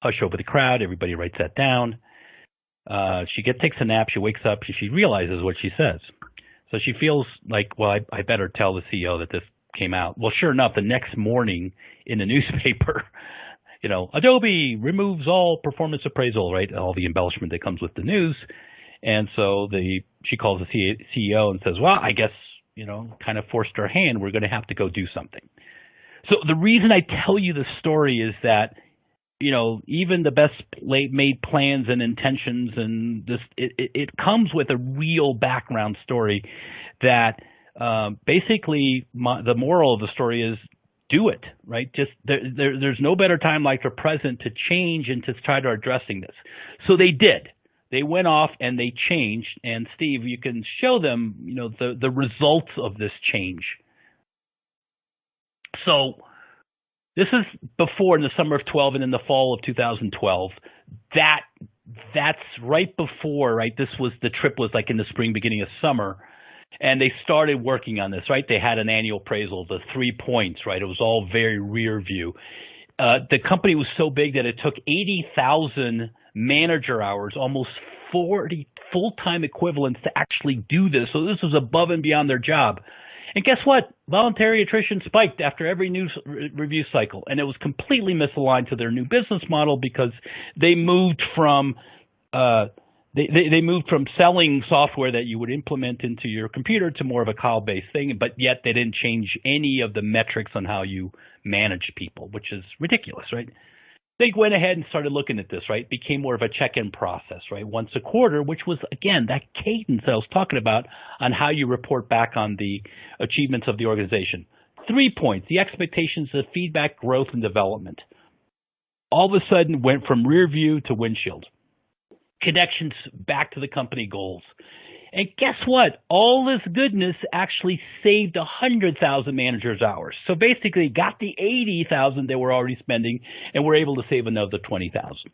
Hush over the crowd. Everybody writes that down. She takes a nap. She wakes up. She realizes what she says. So she feels like, well, I better tell the CEO that this came out. Well, sure enough, the next morning in the newspaper, Adobe removes all performance appraisal, right? All the embellishment that comes with the news. And so she calls the CEO and says, well, I guess, kind of forced her hand. We're going to have to go do something. So the reason I tell you this story is that, even the best made plans and intentions and it comes with a real background story that basically the moral of the story is do it, right? Just there's no better time like the present to change and to try to addressing this. So they did. They went off and they changed. And Steve, you can show them, the results of this change. So this is before in the summer of 12 and in the fall of 2012. That's right before, right? The trip was like in the spring, beginning of summer. And they started working on this, right? They had an annual appraisal, the 3 points, right? It was all very rear view. The company was so big that it took 80,000 manager hours, almost 40 full-time equivalents to actually do this. So this was above and beyond their job. And guess what? Voluntary attrition spiked after every news review cycle. And it was completely misaligned to their new business model because they moved from they moved from selling software that you would implement into your computer to more of a cloud-based thing, but yet they didn't change any of the metrics on how you manage people, which is ridiculous, right? They went ahead and started looking at this, right? Became more of a check-in process, right? Once a quarter, which was, again, that cadence I was talking about on how you report back on the achievements of the organization. 3 points, the expectations of feedback, growth, and development. All of a sudden went from rear view to windshield. Connections back to the company goals. And guess what? All this goodness actually saved 100,000 managers' hours. So basically got the 80,000 they were already spending and were able to save another 20,000.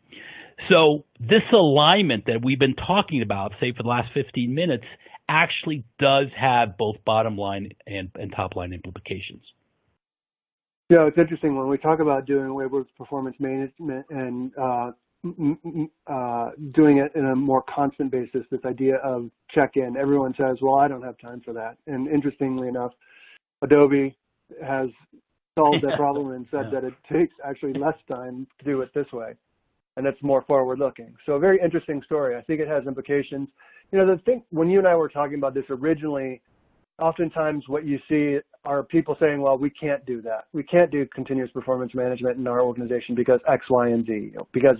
So this alignment that we've been talking about, say for the last 15 minutes, actually does have both bottom line and top line implications. Yeah, it's interesting when we talk about doing away with performance management and doing it in a more constant basis, this idea of check-in. Everyone says, well, I don't have time for that. And interestingly enough, Adobe has solved that problem and said that it takes actually less time to do it this way. And it's more forward-looking. So a very interesting story. I think it has implications. The thing, when you and I were talking about this originally, oftentimes what you see are people saying, well, we can't do that. We can't do continuous performance management in our organization because X, Y, and Z, because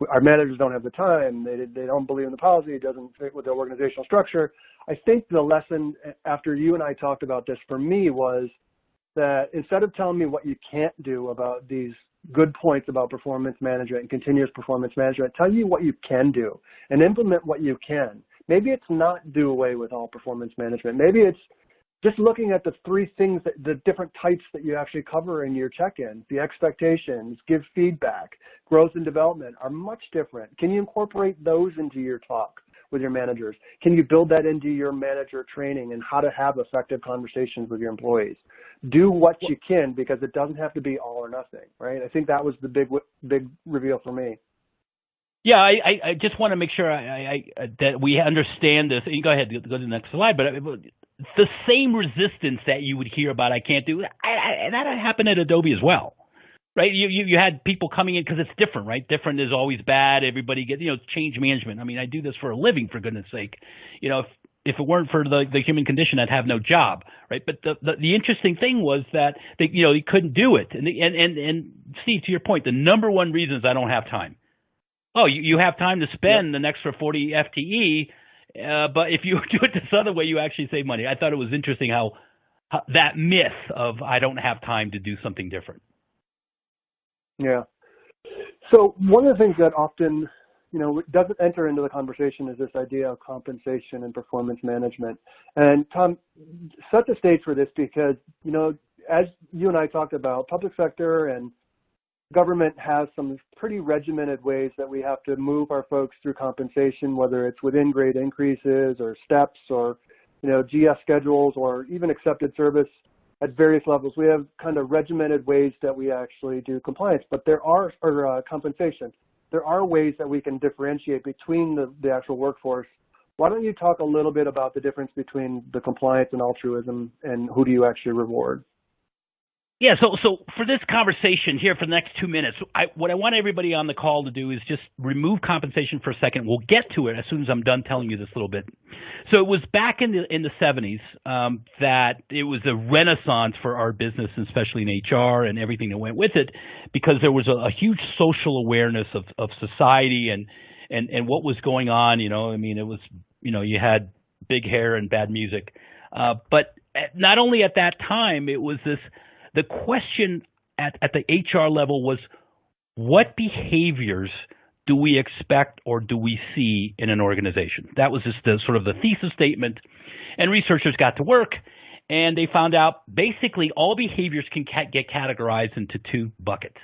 our managers don't have the time, they don't believe in the policy, it doesn't fit with the organizational structure. I think the lesson after you and I talked about this for me was that instead of telling me what you can't do about these good points about performance management and continuous performance management, tell you what you can do and implement what you can. Maybe it's not do away with all performance management. Maybe it's just looking at the three things, the different types that you actually cover in your check-in. The expectations, give feedback, growth and development are much different. Can you incorporate those into your talk with your managers? Can you build that into your manager training and how to have effective conversations with your employees? Do what you can, because it doesn't have to be all or nothing, right? I think that was the big reveal for me. Yeah, I just want to make sure that we understand this. You go ahead, go to the next slide. But the same resistance that you would hear about I can't do, that happened at Adobe as well, right? You had people coming in because it's different, right? Different is always bad. Everybody gets, change management. I mean, I do this for a living, for goodness sake. If it weren't for the human condition, I'd have no job, right? But the interesting thing was that he couldn't do it. And Steve, to your point, the number one reason is I don't have time. Oh, you have time to spend an extra 40 FTE, but if you do it this other way, you actually save money. I thought it was interesting how that myth of I don't have time to do something different. Yeah. So one of the things that often, doesn't enter into the conversation is this idea of compensation and performance management. And Tom, set the stage for this because, as you and I talked about, public sector and government has some pretty regimented ways that we have to move our folks through compensation, whether it's within grade increases or steps or, GS schedules or even accepted service at various levels. We have kind of regimented ways that we actually do compliance, but there are, or compensation. There are ways that we can differentiate between the actual workforce. Why don't you talk a little bit about the difference between the compliance and altruism and who do you actually reward? Yeah, so for this conversation here for the next 2 minutes, what I want everybody on the call to do is just remove compensation for a second. We'll get to it as soon as I'm done telling you this little bit. So it was back in the 70s that it was a renaissance for our business, especially in HR and everything that went with it, because there was a huge social awareness of society and what was going on. It was, you had big hair and bad music. But not only at that time, it was the question at the HR level was, what behaviors do we expect or do we see in an organization? That was just the sort of the thesis statement. And researchers got to work, and they found out basically all behaviors can get categorized into two buckets: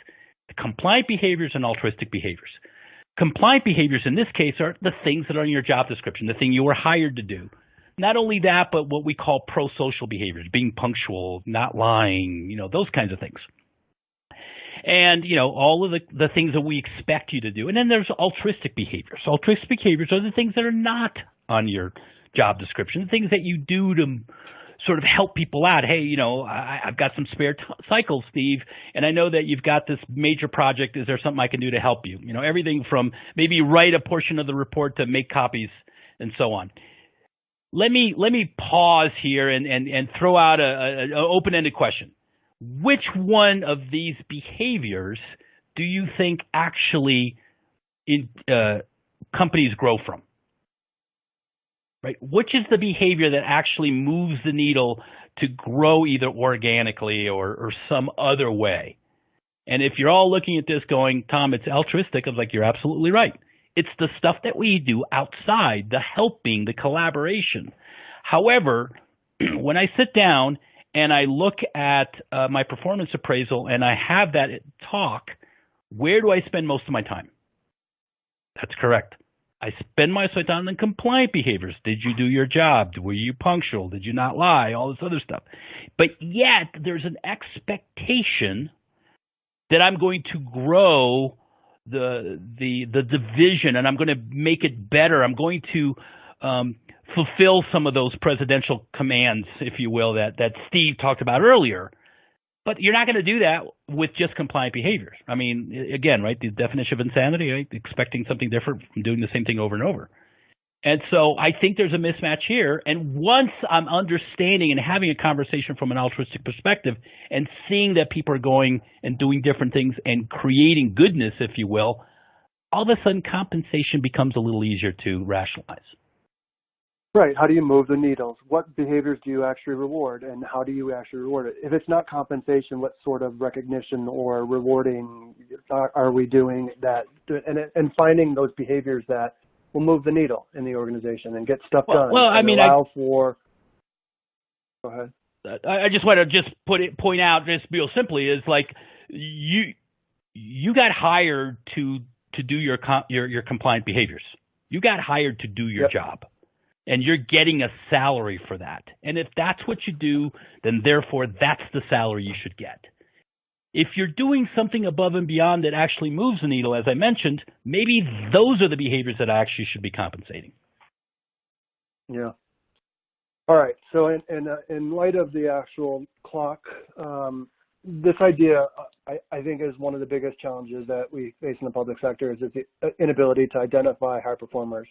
compliant behaviors and altruistic behaviors. Compliant behaviors in this case are the things that are in your job description, the thing you were hired to do. Not only that, but what we call pro-social behaviors, being punctual, not lying, those kinds of things. And, all of the things that we expect you to do. And then there's altruistic behaviors. Altruistic behaviors are the things that are not on your job description, the things that you do to sort of help people out. Hey, I've got some spare cycles, Steve, and I know that you've got this major project. Is there something I can do to help you? Everything from maybe write a portion of the report to make copies and so on. Let me pause here and throw out an open-ended question. Which one of these behaviors do you think actually companies grow from? Right? Which is the behavior that actually moves the needle to grow either organically or some other way? And if you're all looking at this going, Tom, it's altruistic, I'm like, you're absolutely right. It's the stuff that we do outside, the helping, the collaboration. However, when I sit down and I look at my performance appraisal and I have that talk, where do I spend most of my time? That's correct. I spend my time on the compliant behaviors. Did you do your job? Were you punctual? Did you not lie? All this other stuff. But yet there's an expectation that I'm going to grow the division, and I'm going to make it better. I'm going to fulfill some of those presidential commands, if you will, that Steve talked about earlier. But you're not going to do that with just compliant behaviors. I mean, again, right, the definition of insanity, right? Expecting something different from doing the same thing over and over. And so I think there's a mismatch here. And once I'm understanding and having a conversation from an altruistic perspective and seeing that people are going and doing different things and creating goodness, if you will, all of a sudden compensation becomes a little easier to rationalize. Right. How do you move the needles? What behaviors do you actually reward, and how do you actually reward it? If it's not compensation, what sort of recognition or rewarding are we doing that, and finding those behaviors that will move the needle in the organization and get stuff done. Well, I mean, go ahead. I just want to point out just real simply is like you got hired to do your compliant behaviors. You got hired to do your job. And you're getting a salary for that. And if that's what you do, then therefore that's the salary you should get. If you're doing something above and beyond that actually moves the needle, as I mentioned, maybe those are the behaviors that actually should be compensating. Yeah. All right. So in light of the actual clock, this idea, I think, is one of the biggest challenges that we face in the public sector is the inability to identify high performers.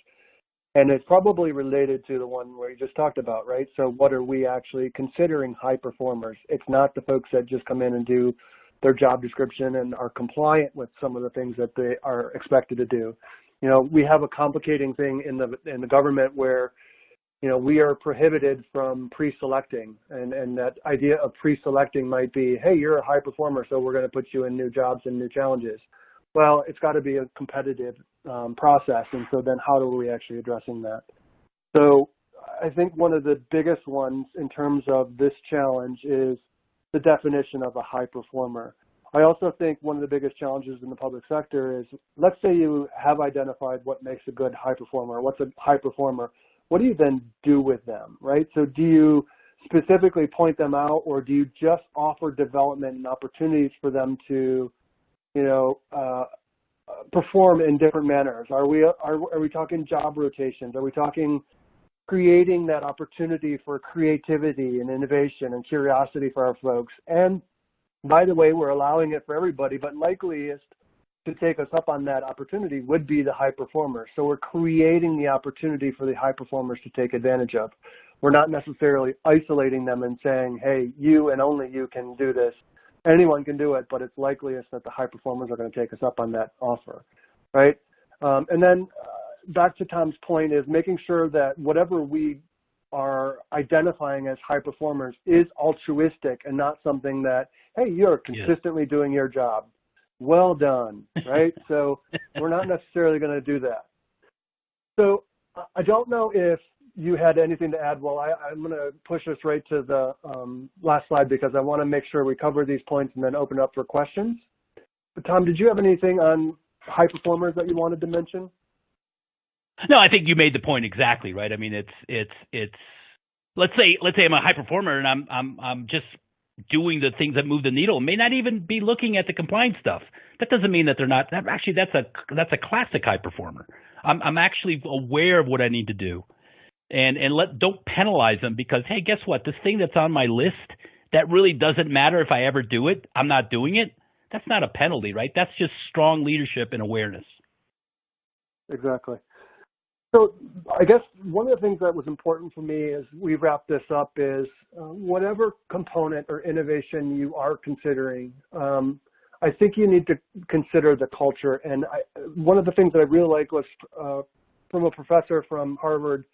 And it's probably related to the one where you just talked about, right? So what are we actually considering high performers? It's not the folks that just come in and do their job description and are compliant with some of the things that they are expected to do. You know, we have a complicating thing in the government where, you know, we are prohibited from pre-selecting, and that idea of pre-selecting might be, hey, you're a high performer, so we're going to put you in new jobs and new challenges. Well, it's got to be a competitive process, and so then how are we actually addressing that? So I think one of the biggest ones in terms of this challenge is the definition of a high performer. I also think one of the biggest challenges in the public sector is, let's say you have identified what makes a good high performer, what's a high performer, what do you then do with them, right? So do you specifically point them out, or do you just offer development and opportunities for them to, you know, perform in different manners? Are we talking job rotations? Are we talking creating that opportunity for creativity and innovation and curiosity for our folks? And by the way, we're allowing it for everybody, but likeliest to take us up on that opportunity would be the high performers. So we're creating the opportunity for the high performers to take advantage of. We're not necessarily isolating them and saying, hey, you and only you can do this. Anyone can do it, but it's likeliest that the high performers are going to take us up on that offer, right? And then back to Tom's point is making sure that whatever we are identifying as high performers is altruistic and not something that, hey, you're consistently doing your job. Well done, right? So we're not necessarily going to do that. So I don't know if you had anything to add. Well, I'm going to push us right to the last slide because I want to make sure we cover these points and then open up for questions. But Tom, did you have anything on high performers that you wanted to mention? No, I think you made the point exactly, right? I mean, it's let's say I'm a high performer and I'm just doing the things that move the needle. May not even be looking at the compliance stuff. That doesn't mean that they're not. Actually, that's a classic high performer. I'm actually aware of what I need to do. And don't penalize them because, hey, guess what? This thing that's on my list that really doesn't matter if I ever do it, I'm not doing it. That's not a penalty, right? That's just strong leadership and awareness. Exactly. So I guess one of the things that was important for me as we wrap this up is whatever component or innovation you are considering, I think you need to consider the culture. And one of the things that I really like was from a professor from Harvard,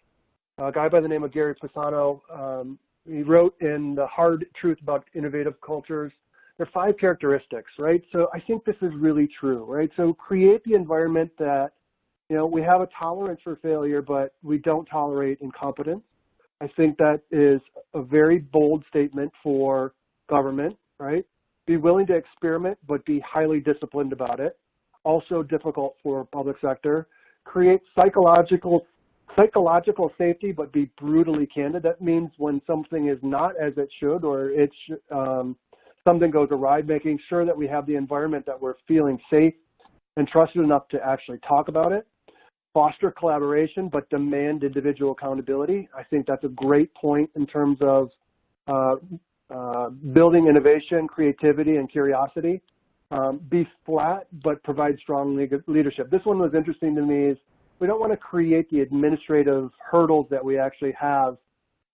a guy by the name of Gary Pisano. He wrote in The Hard Truth About Innovative Cultures, there are 5 characteristics, right? So I think this is really true, right? So create the environment that, you know, we have a tolerance for failure, but we don't tolerate incompetence. I think that is a very bold statement for government, right? Be willing to experiment, but be highly disciplined about it. Also difficult for public sector. Create psychological safety, but be brutally candid. That means when something is not as it should, or something goes awry, making sure that we have the environment that we're feeling safe and trusted enough to actually talk about it. Foster collaboration, but demand individual accountability. I think that's a great point in terms of building innovation, creativity, and curiosity. Be flat, but provide strong leadership. This one was interesting to me is we don't want to create the administrative hurdles that we actually have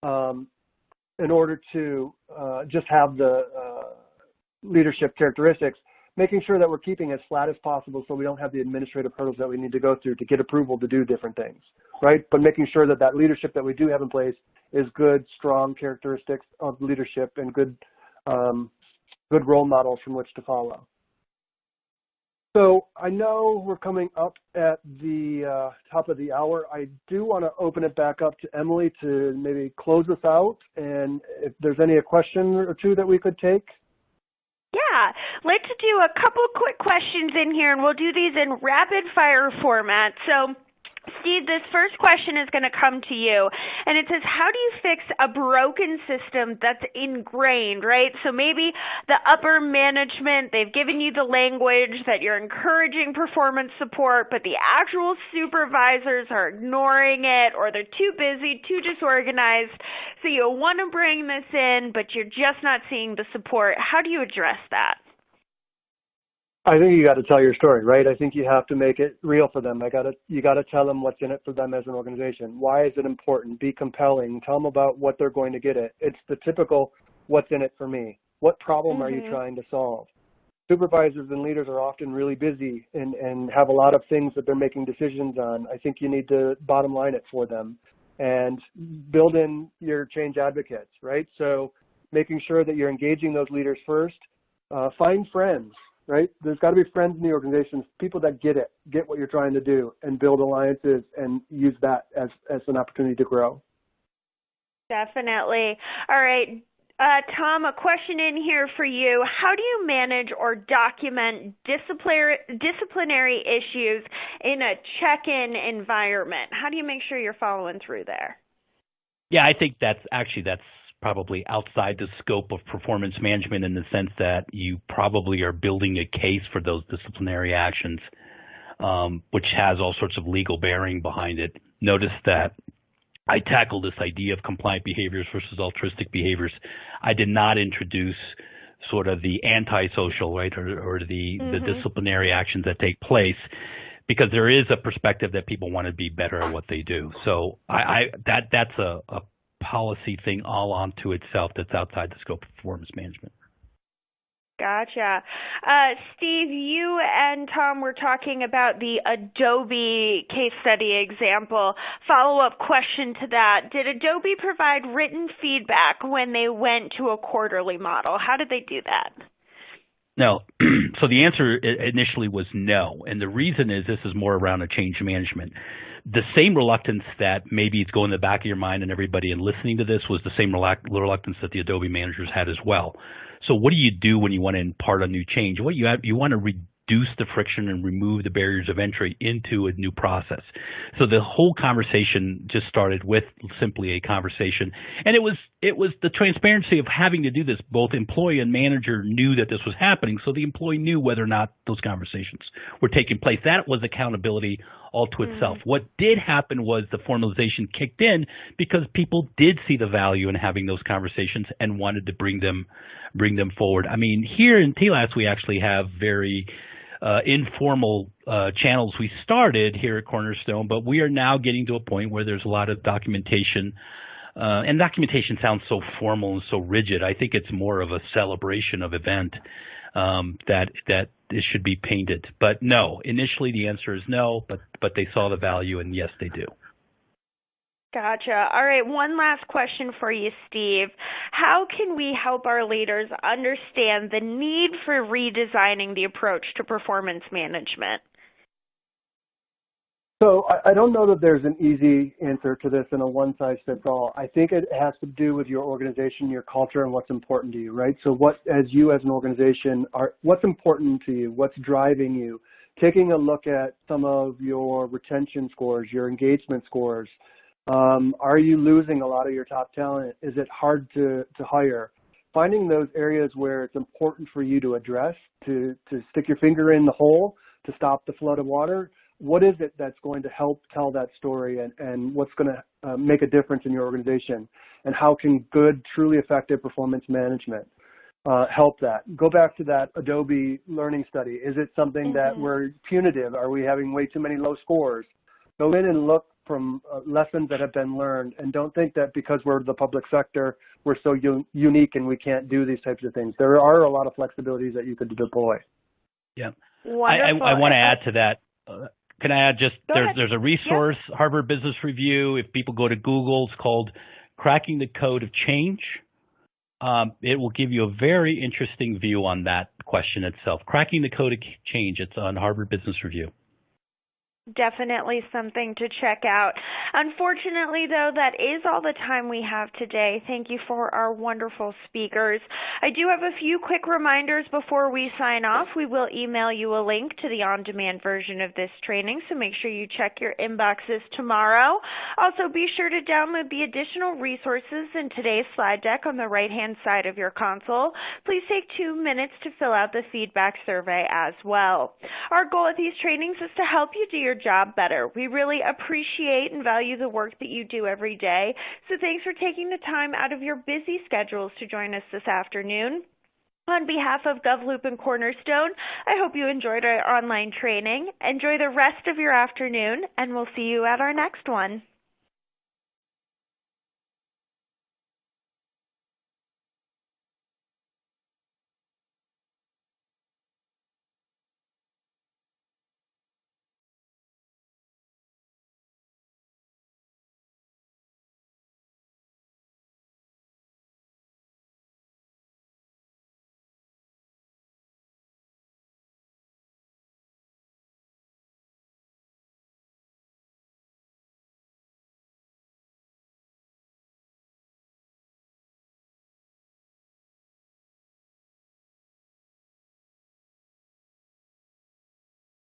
in order to just have the leadership characteristics, making sure that we're keeping as flat as possible so we don't have the administrative hurdles that we need to go through to get approval to do different things, right? But making sure that that leadership that we do have in place is good, strong characteristics of leadership and good, good role models from which to follow. So I know we're coming up at the top of the hour. I do want to open it back up to Emily to maybe close us out, and if there's any question or two that we could take. Yeah, let's do a couple quick questions in here, and we'll do these in rapid fire format. So, Steve, this first question is going to come to you, and it says, how do you fix a broken system that's ingrained, right? So maybe the upper management, they've given you the language that you're encouraging performance support, but the actual supervisors are ignoring it, or they're too busy, too disorganized. So you want to bring this in, but you're just not seeing the support. How do you address that? I think you got to tell your story, right? I think you have to make it real for them. You got to tell them what's in it for them as an organization. Why is it important? Be compelling. Tell them about what they're going to get it. It's the typical, what's in it for me? What problem are you trying to solve? Supervisors and leaders are often really busy and have a lot of things that they're making decisions on. I think you need to bottom line it for them and build in your change advocates, right? So making sure that you're engaging those leaders first. Find friends. Right? There's got to be friends in the organization, people that get it, get what you're trying to do, and build alliances and use that as an opportunity to grow. Definitely. All right. Tom, a question in here for you. How do you manage or document disciplinary issues in a check-in environment? How do you make sure you're following through there? Yeah, I think that's probably outside the scope of performance management in the sense that you probably are building a case for those disciplinary actions, which has all sorts of legal bearing behind it. Notice that I tackled this idea of compliant behaviors versus altruistic behaviors. I did not introduce sort of the antisocial, right, or the disciplinary actions that take place, because there is a perspective that people want to be better at what they do. So that's a policy thing all onto itself that's outside the scope of performance management. Gotcha. Steve, you and Tom were talking about the Adobe case study example. Follow-up question to that. Did Adobe provide written feedback when they went to a quarterly model? How did they do that? No. So the answer initially was no. And the reason is this is more around a change management. The same reluctance that maybe it's going in the back of your mind and everybody in listening to this was the same reluctance that the Adobe managers had as well. So what do you do when you want to impart a new change? What you want to reduce the friction and remove the barriers of entry into a new process. So the whole conversation just started with simply a conversation, and it was the transparency of having to do this. Both employee and manager knew that this was happening, so the employee knew whether or not those conversations were taking place. That was accountability all to itself. What did happen was the formalization kicked in because people did see the value in having those conversations and wanted to bring them forward. I mean, here in TLAS, we actually have very informal channels we started here at Cornerstone, but we are now getting to a point where there's a lot of documentation, and documentation sounds so formal and so rigid. I think it's more of a celebration of event that it should be painted. But no, initially the answer is no, but they saw the value, and yes, they do. Gotcha. All right, one last question for you, Steve. How can we help our leaders understand the need for redesigning the approach to performance management? So I don't know that there's an easy answer to this in a one-size-fits-all. I think it has to do with your organization, your culture, and what's important to you, right? So what, as you as an organization, what's important to you? What's driving you? Taking a look at some of your retention scores, your engagement scores. Are you losing a lot of your top talent? Is it hard to hire? Finding those areas where it's important for you to address, to stick your finger in the hole, to stop the flood of water. What is it that's going to help tell that story, and what's going to make a difference in your organization? And how can good, truly effective performance management help that? Go back to that Adobe learning study. Is it something that we're punitive? Are we having way too many low scores? Go in and look from lessons that have been learned, and don't think that because we're the public sector, we're so unique and we can't do these types of things. There are a lot of flexibilities that you could deploy. Yeah. Wonderful. I want to add to that. Can I add just, there's a resource, yeah. Harvard Business Review. If people go to Google, it's called Cracking the Code of Change. It will give you a very interesting view on that question itself. Cracking the Code of Change. It's on Harvard Business Review. Definitely something to check out. Unfortunately, though, that is all the time we have today. Thank you for our wonderful speakers. I do have a few quick reminders before we sign off. We will email you a link to the on-demand version of this training, so make sure you check your inboxes tomorrow. Also, be sure to download the additional resources in today's slide deck on the right-hand side of your console. Please take 2 minutes to fill out the feedback survey as well. Our goal at these trainings is to help you do your job better. We really appreciate and value the work that you do every day. So thanks for taking the time out of your busy schedules to join us this afternoon. On behalf of GovLoop and Cornerstone, I hope you enjoyed our online training. Enjoy the rest of your afternoon, and we'll see you at our next one.